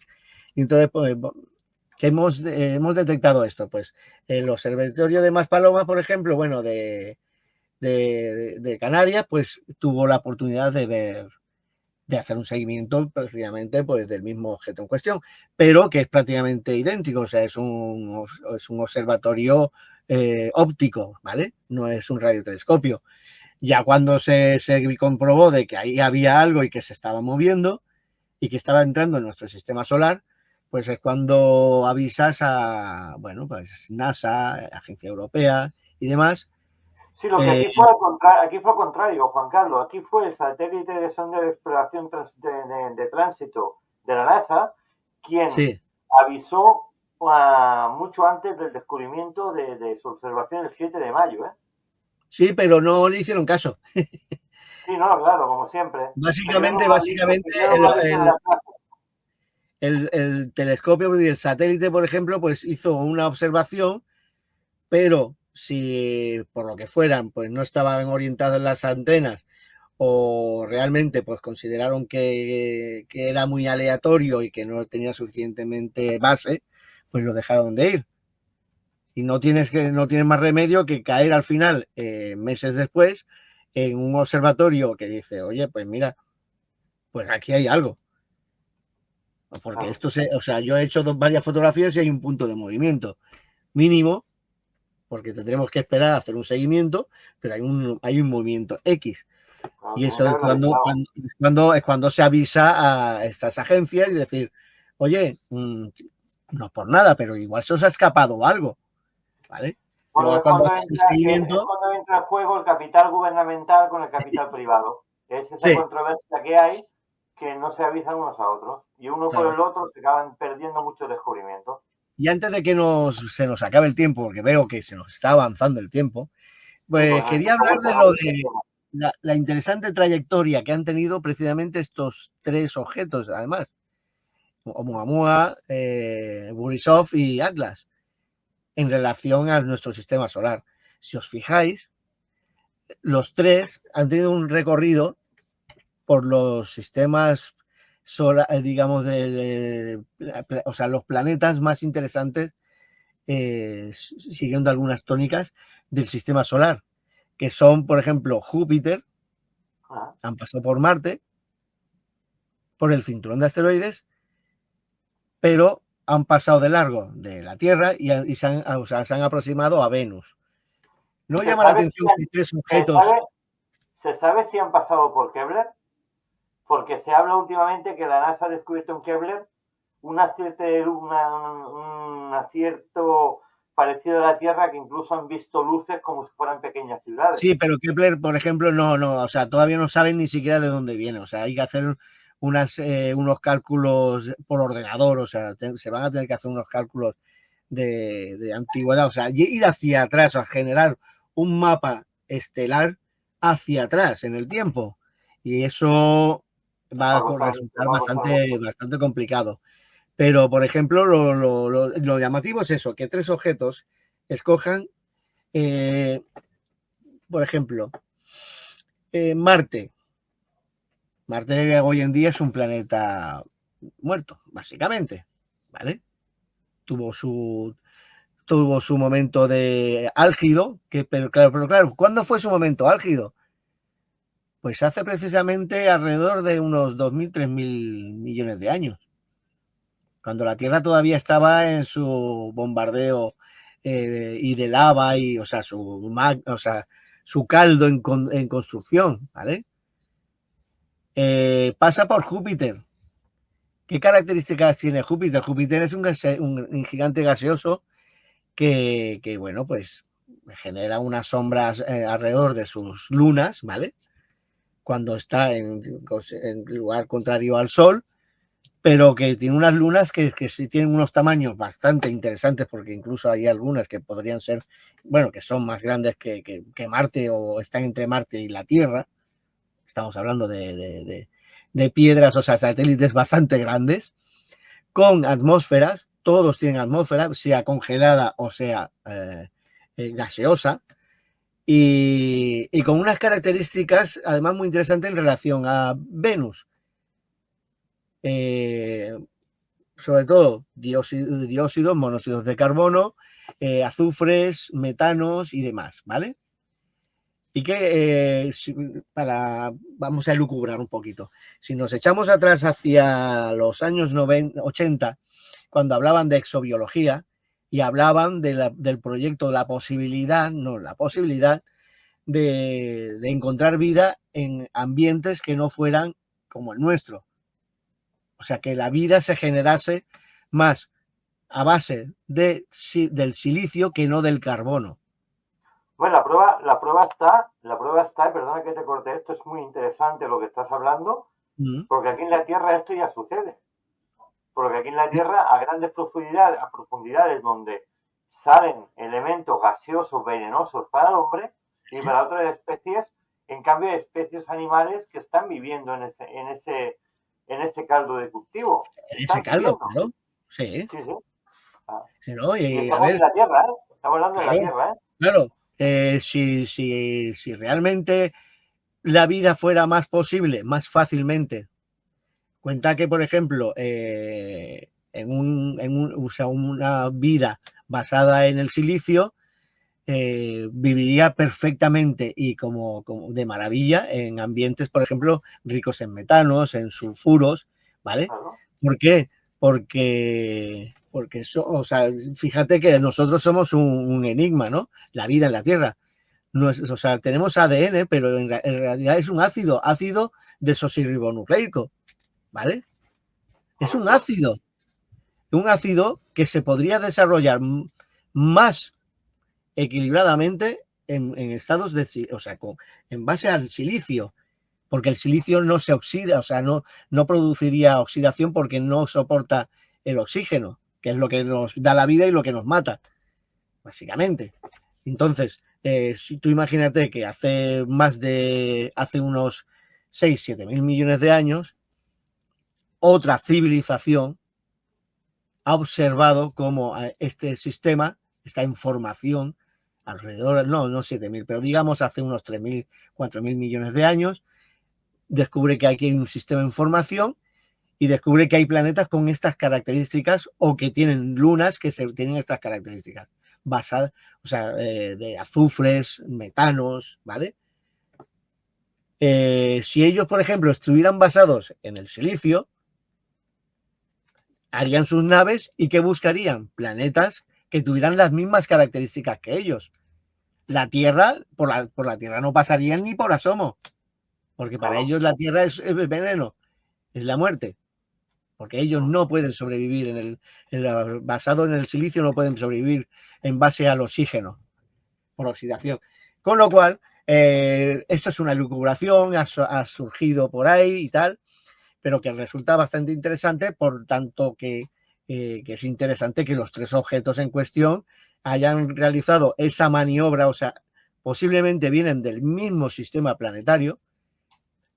Y entonces, pues, ¿qué hemos detectado esto? Pues el Observatorio de Maspalomas, por ejemplo, bueno, de Canarias, pues tuvo la oportunidad de hacer un seguimiento prácticamente pues, del mismo objeto en cuestión, pero que es prácticamente idéntico, o sea, es un observatorio óptico, ¿vale? No es un radiotelescopio. Ya cuando se comprobó de que ahí había algo y que se estaba moviendo y que estaba entrando en nuestro sistema solar, pues es cuando avisas a, bueno, pues NASA, Agencia Europea y demás. Sí, lo que aquí fue al contrario, Juan Carlos. Aquí fue el satélite de sonda de exploración de tránsito de la NASA quien avisó mucho antes del descubrimiento de su observación el 7 de mayo. Sí, pero no le hicieron caso. Sí, no, claro, como siempre. Básicamente el telescopio y el satélite, por ejemplo, pues hizo una observación, pero si por lo que fueran, pues no estaban orientadas las antenas o realmente pues consideraron que era muy aleatorio y que no tenía suficientemente base, pues lo dejaron de ir. Y no tienes más remedio que caer al final, meses después, en un observatorio que dice, oye, pues mira, pues aquí hay algo. Porque esto o sea, yo he hecho varias fotografías y hay un punto de movimiento mínimo, porque tendremos que esperar a hacer un seguimiento, pero hay un movimiento X. Y eso es cuando se avisa a estas agencias y decir, oye, no por nada, pero igual se os ha escapado algo, ¿vale? Bueno, Luego cuando haces el seguimiento... es cuando entra en juego el capital gubernamental con el capital privado. Es esa sí, controversia que hay, que no se avisan unos a otros. Y uno claro. por el otro se acaban perdiendo muchos descubrimientos. Y antes de que se nos acabe el tiempo, porque veo que se nos está avanzando el tiempo, pues quería hablar de lo de la interesante trayectoria que han tenido precisamente estos tres objetos, además, Oumuamua, Borisov y Atlas, en relación a nuestro sistema solar. Si os fijáis, los tres han tenido un recorrido por los sistemas solar, digamos, o sea, los planetas más interesantes, siguiendo algunas tónicas del sistema solar, que son, por ejemplo, Júpiter, han pasado por Marte, por el cinturón de asteroides, pero han pasado de largo de la Tierra y se han aproximado a Venus. ¿No llama la atención que tres objetos... ¿Se sabe si han pasado por Kepler? Porque se habla últimamente que la NASA ha descubierto en Kepler un acierto parecido a la Tierra, que incluso han visto luces como si fueran pequeñas ciudades. Sí, pero Kepler, por ejemplo, no, o sea, todavía no saben ni siquiera de dónde viene. O sea, hay que hacer unos cálculos por ordenador, o sea, se van a tener que hacer unos cálculos de antigüedad, o sea, ir hacia atrás, o sea, generar un mapa estelar hacia atrás en el tiempo. Y eso va a resultar bastante complicado. Pero, por ejemplo, lo llamativo es eso, que tres objetos escojan, por ejemplo, Marte. Marte hoy en día es un planeta muerto, básicamente, ¿vale? Tuvo su momento de álgido, pero claro, ¿cuándo fue su momento álgido? Pues hace precisamente alrededor de unos 2.000, 3.000 millones de años, cuando la Tierra todavía estaba en su bombardeo y de lava y, o sea, su caldo en construcción, ¿vale? Pasa por Júpiter. ¿Qué características tiene Júpiter? Júpiter es un gigante gaseoso que, bueno, pues genera unas sombras alrededor de sus lunas, ¿vale? Cuando está en lugar contrario al Sol, pero que tiene unas lunas que sí tienen unos tamaños bastante interesantes, porque incluso hay algunas que podrían ser, bueno, que son más grandes que Marte o están entre Marte y la Tierra. Estamos hablando de piedras, o sea, satélites bastante grandes, con atmósferas, todos tienen atmósfera, sea congelada o sea gaseosa, y con unas características además muy interesantes en relación a Venus. Sobre todo dióxidos, monóxidos de carbono, azufres, metanos y demás, ¿vale? Y que vamos a elucubrar un poquito. Si nos echamos atrás hacia los años 80, cuando hablaban de exobiología y hablaban del proyecto, la posibilidad de encontrar vida en ambientes que no fueran como el nuestro. O sea, que la vida se generase más a base del silicio que no del carbono. Bueno, la prueba está, y perdona que te corte esto, es muy interesante lo que estás hablando, porque aquí en la Tierra esto ya sucede. Porque aquí en la Tierra, a grandes profundidades donde salen elementos gaseosos venenosos para el hombre y para otras especies, en cambio hay especies animales que están viviendo en en ese caldo de cultivo. En ese Están caldo, viviendo. ¿no? Sí, Sí, sí. Ah. sí, ¿no? Y Y a estamos ver, en la Tierra, ¿eh? Estamos hablando de la claro, Tierra, ¿eh? claro. Si realmente la vida fuera más posible, más fácilmente, cuenta que, por ejemplo, o sea, una vida basada en el silicio viviría perfectamente y como de maravilla en ambientes, por ejemplo, ricos en metanos, en sulfuros, ¿vale? Claro. ¿Por qué? Porque eso, o sea, fíjate que nosotros somos un enigma, ¿no? La vida en la Tierra. No es, o sea, tenemos ADN, pero en realidad es un ácido desoxirribonucleico, ¿vale? Es Correcto. un ácido que se podría desarrollar más equilibradamente en estados de, o sea, en base al silicio, porque el silicio no se oxida, o sea, no produciría oxidación porque no soporta el oxígeno, que es lo que nos da la vida y lo que nos mata, básicamente. Entonces, si tú imagínate que hace unos 6-7 mil millones de años, otra civilización ha observado cómo este sistema, esta información, alrededor, no 7.000, pero digamos hace unos 3.000, 4.000 millones de años, descubre que aquí hay un sistema de información y descubre que hay planetas con estas características o que tienen lunas que tienen estas características, basadas, o sea, de azufres, metanos, ¿vale? Si ellos, por ejemplo, estuvieran basados en el silicio, harían sus naves y ¿qué buscarían? Planetas que tuvieran las mismas características que ellos. La Tierra, por la Tierra no pasarían ni por asomo, porque para Claro. ellos la Tierra es veneno, es la muerte, porque ellos no pueden sobrevivir basado en el silicio, no pueden sobrevivir en base al oxígeno, por oxidación. Con lo cual, esto es una lucubración, ha surgido por ahí y tal, pero que resulta bastante interesante, por tanto que es interesante que los tres objetos en cuestión hayan realizado esa maniobra, o sea, posiblemente vienen del mismo sistema planetario,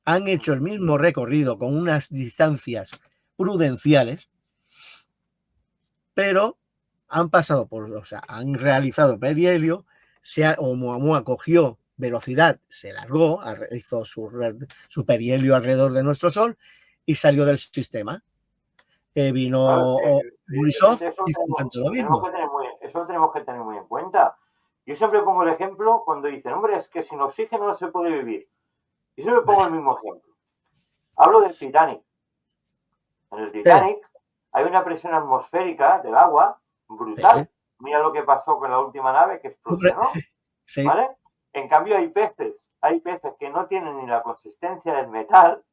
han hecho el mismo recorrido con unas distancias prudenciales, pero han pasado o sea, han realizado perihelio, Oumuamua cogió velocidad, se largó, hizo su perihelio alrededor de nuestro Sol y salió del sistema. Claro, Vino Borisov, evidentemente hizo un tanto lo mismo. eso lo tenemos que tener muy en cuenta. Yo siempre pongo el ejemplo cuando dicen, hombre, es que sin oxígeno no se puede vivir. Yo siempre pongo el mismo ejemplo. Hablo del Titanic. En el Titanic hay una presión atmosférica del agua brutal. Mira lo que pasó con la última nave que explosionó, Sí, ¿vale? En cambio hay peces que no tienen ni la consistencia del metal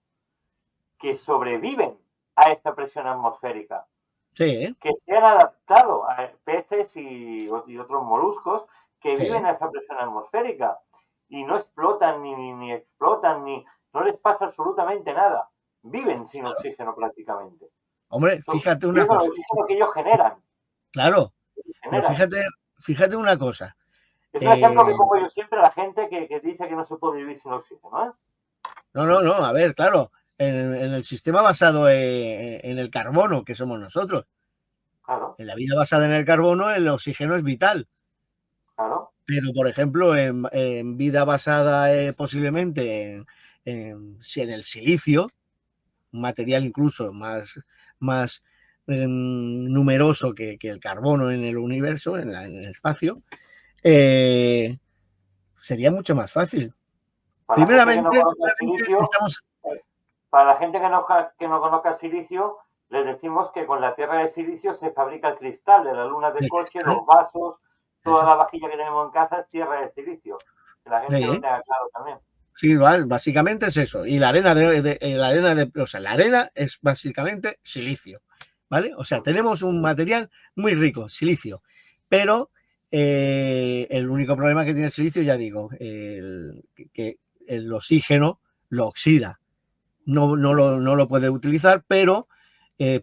que sobreviven a esta presión atmosférica. sí, Que se han adaptado a peces y otros moluscos que viven sí. a esa presión atmosférica y no explotan ni explotan, ni no les pasa absolutamente nada. Viven sin oxígeno prácticamente. Hombre, fíjate una Viven con el cosa. oxígeno que ellos generan. Claro, pero generan. fíjate una cosa. Es un ejemplo que pongo yo siempre a la gente que dice que no se puede vivir sin oxígeno. ¿Eh? No, a ver, claro, en el sistema basado en el carbono, que somos nosotros, Claro, en la vida basada en el carbono, el oxígeno es vital. claro. Pero, por ejemplo, en vida basada posiblemente si en el silicio, un material incluso más numeroso que el carbono en el universo, en el espacio, sería mucho más fácil. Para la gente que no Primeramente, conozca el silicio, estamos... para la gente que no conozca el silicio, les decimos que con la tierra de silicio se fabrica el cristal de las lunas de coche, los vasos, toda Eso, la vajilla que tenemos en casa es tierra de silicio. Que la gente lo sí, tenga claro también. sí, básicamente es eso. Y o sea, la arena es básicamente silicio, ¿vale? O sea, tenemos un material muy rico, silicio, pero el único problema que tiene el silicio, ya digo, que el oxígeno lo oxida, no lo puede utilizar, pero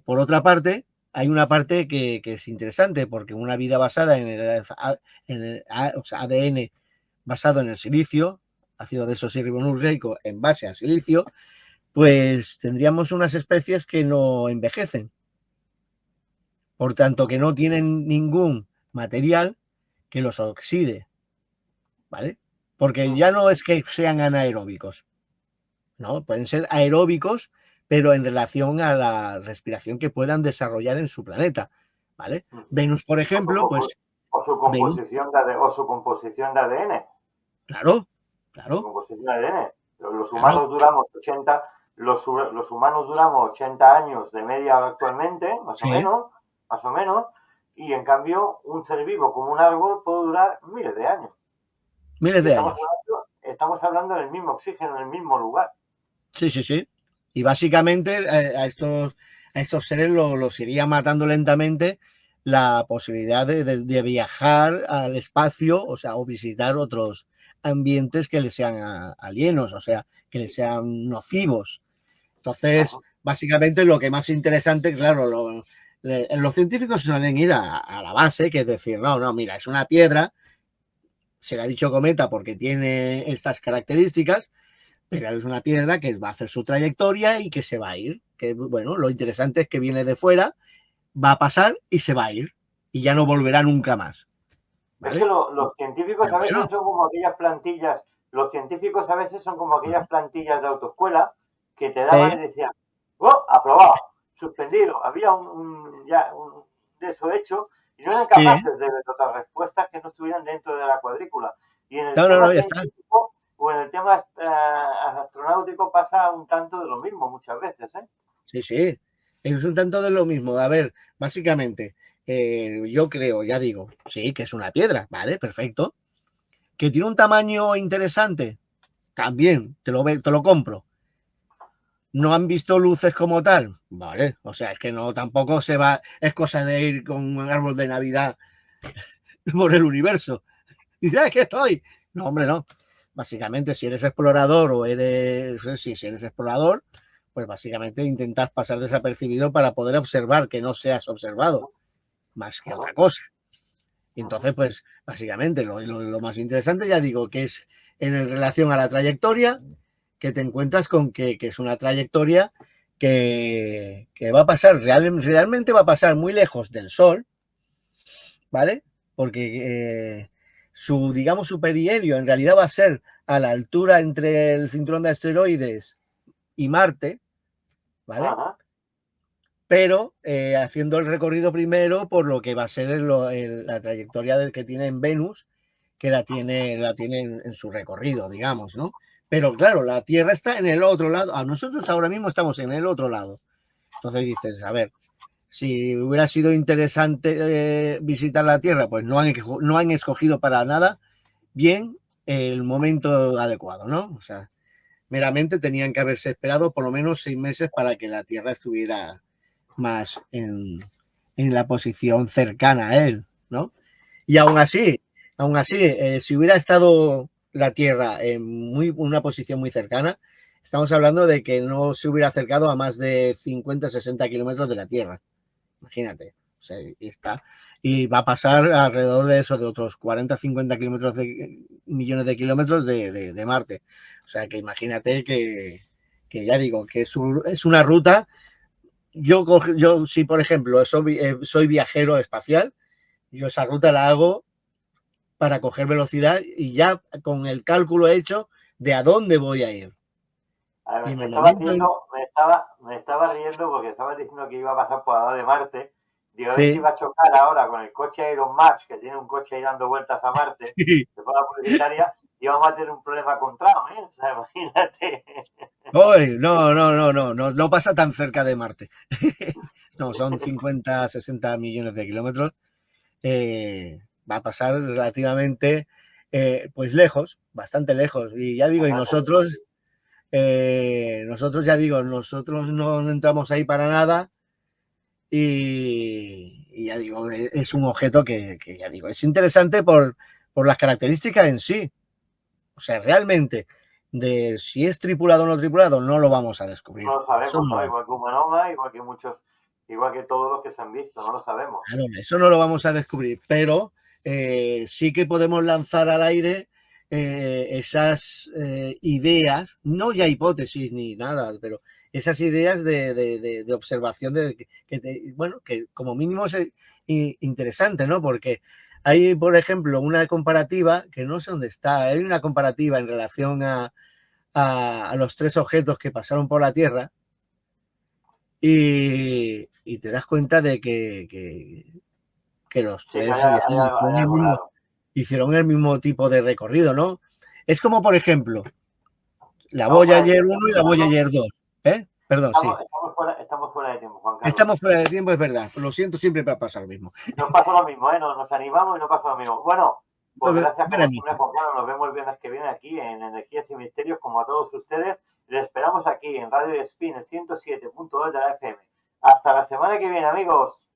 por otra parte, hay una parte que es interesante, porque una vida basada o sea, ADN basado en el silicio, ácido desoxirribonucleico en base a silicio, pues tendríamos unas especies que no envejecen. Por tanto, que no tienen ningún material que los oxide, ¿vale? Porque ya no es que sean anaeróbicos, ¿no? Pueden ser aeróbicos, pero en relación a la respiración que puedan desarrollar en su planeta, ¿vale? Venus, por ejemplo, pues o su Venus, composición o su composición de ADN. claro, Su claro, composición de ADN. Los claro, humanos duramos 80, los humanos duramos 80 años de media actualmente, sí, más o menos, y en cambio un ser vivo como un árbol puede durar miles de años. miles Y de años. estamos hablando del mismo oxígeno, en el mismo lugar. Sí, sí, sí. Y básicamente a estos seres los iría matando lentamente la posibilidad de viajar al espacio, o sea, o visitar otros ambientes que les sean alienos, o sea, que les sean nocivos. Entonces, Ajá. básicamente lo que más interesante, claro, los científicos suelen ir a la base, que es decir, no, no, mira, es una piedra, se le ha dicho cometa porque tiene estas características, pero es una piedra que va a hacer su trayectoria y que se va a ir. Que bueno, lo interesante es que viene de fuera, va a pasar y se va a ir. Y ya no volverá nunca más. Es que ¿Vale? los científicos Pero a bueno, veces son como aquellas plantillas, los científicos a veces son como aquellas plantillas de autoescuela que te daban y decían, oh, aprobado, suspendido, había un de eso hecho y no eran sí, capaces de ver otras respuestas que no estuvieran dentro de la cuadrícula. Y en el no, no, tema no, ya está. científico o en el tema astronáutico pasa un tanto de lo mismo muchas veces, ¿eh? Sí, sí. Es un tanto de lo mismo. A ver, básicamente, yo creo, ya digo, sí, que es una piedra, ¿vale? Perfecto. Que tiene un tamaño interesante, también, te lo compro. No han visto luces como tal, vale, o sea, es que no, tampoco se va, es cosa de ir con un árbol de Navidad por el universo. Y ya es que estoy. No, hombre, no. Básicamente, si eres explorador o eres, sí, si eres explorador, pues básicamente intentas pasar desapercibido para poder observar que no seas observado, más que otra Claro. cosa. Y entonces, pues, básicamente, lo más interesante, ya digo, que es en relación a la trayectoria, que te encuentras con que es una trayectoria que va a pasar, realmente va a pasar muy lejos del Sol, ¿vale? Porque su, digamos, su perihelio en realidad va a ser a la altura entre el cinturón de asteroides y Marte, ¿vale? Ajá. Pero haciendo el recorrido primero por lo que va a ser la trayectoria del que tiene en Venus, que la tiene en su recorrido, digamos, ¿no? Pero claro, la Tierra está en el otro lado. A nosotros ahora mismo estamos en el otro lado. Entonces dices, a ver, si hubiera sido interesante visitar la Tierra, pues no han escogido para nada bien el momento adecuado, ¿no? O sea, meramente tenían que haberse esperado por lo menos 6 meses para que la Tierra estuviera más en la posición cercana a él, ¿no? Y aún así, si hubiera estado la Tierra en una posición muy cercana, estamos hablando de que no se hubiera acercado a más de 50, 60 kilómetros de la Tierra. Imagínate. O sea, y va a pasar alrededor de eso, de otros 40, 50 kilómetros millones de kilómetros de Marte. O sea, que imagínate que ya digo, que es una ruta. Yo, si por ejemplo soy viajero espacial, yo esa ruta la hago para coger velocidad y ya con el cálculo hecho de a dónde voy a ir. A Y ver, en el momento me estaba riendo porque estabas diciendo que iba a pasar por al lado de Marte. Digo, a ver si sí, va a chocar ahora con el coche Elon Musk, que tiene un coche ahí dando vueltas a Marte, sí. de forma publicitaria, y vamos a tener un problema con Trump, ¿eh? O sea, imagínate. Uy, no, no, no, no, no, no pasa tan cerca de Marte. No, son 50, 60 millones de kilómetros. Va a pasar relativamente, pues lejos, bastante lejos. Y ya digo, y Bastante lejos, sí. nosotros ya digo, nosotros no entramos ahí para nada. Y ya digo, es un objeto que ya digo, es interesante por las características en sí. O sea, realmente, de si es tripulado o no tripulado, no lo vamos a No descubrir. lo Eso sabemos, ¿no? no, Igual que Humanoma, igual que muchos, igual que todos los que se han visto, no lo sabemos. claro, eso no lo vamos a descubrir, pero sí que podemos lanzar al aire esas ideas, no ya hipótesis ni nada, pero esas ideas de observación bueno, que como mínimo es interesante, ¿no? Porque hay, por ejemplo, una comparativa, que no sé dónde está, hay una comparativa en relación a los 3 objetos que pasaron por la Tierra y te das cuenta de que los Sí, que 3 hay algo raro. hicieron el mismo tipo de recorrido, ¿no? Es como, por ejemplo, la Estamos fuera de Voyager tiempo, 1 y la Carlos. Voyager 2. Perdón, sí. Estamos fuera de tiempo, Juan Carlos. Estamos fuera de tiempo, es verdad. Lo siento, siempre me pasa lo mismo. Nos pasa lo mismo, ¿eh? Nos animamos y no pasa lo mismo. Bueno, pues gracias como siempre, Juan Carlos. Nos vemos el viernes que viene aquí en Energías y Misterios, como a todos ustedes. Les esperamos aquí en Radio Spin, el 107.2 de la FM. Hasta la semana que viene, amigos.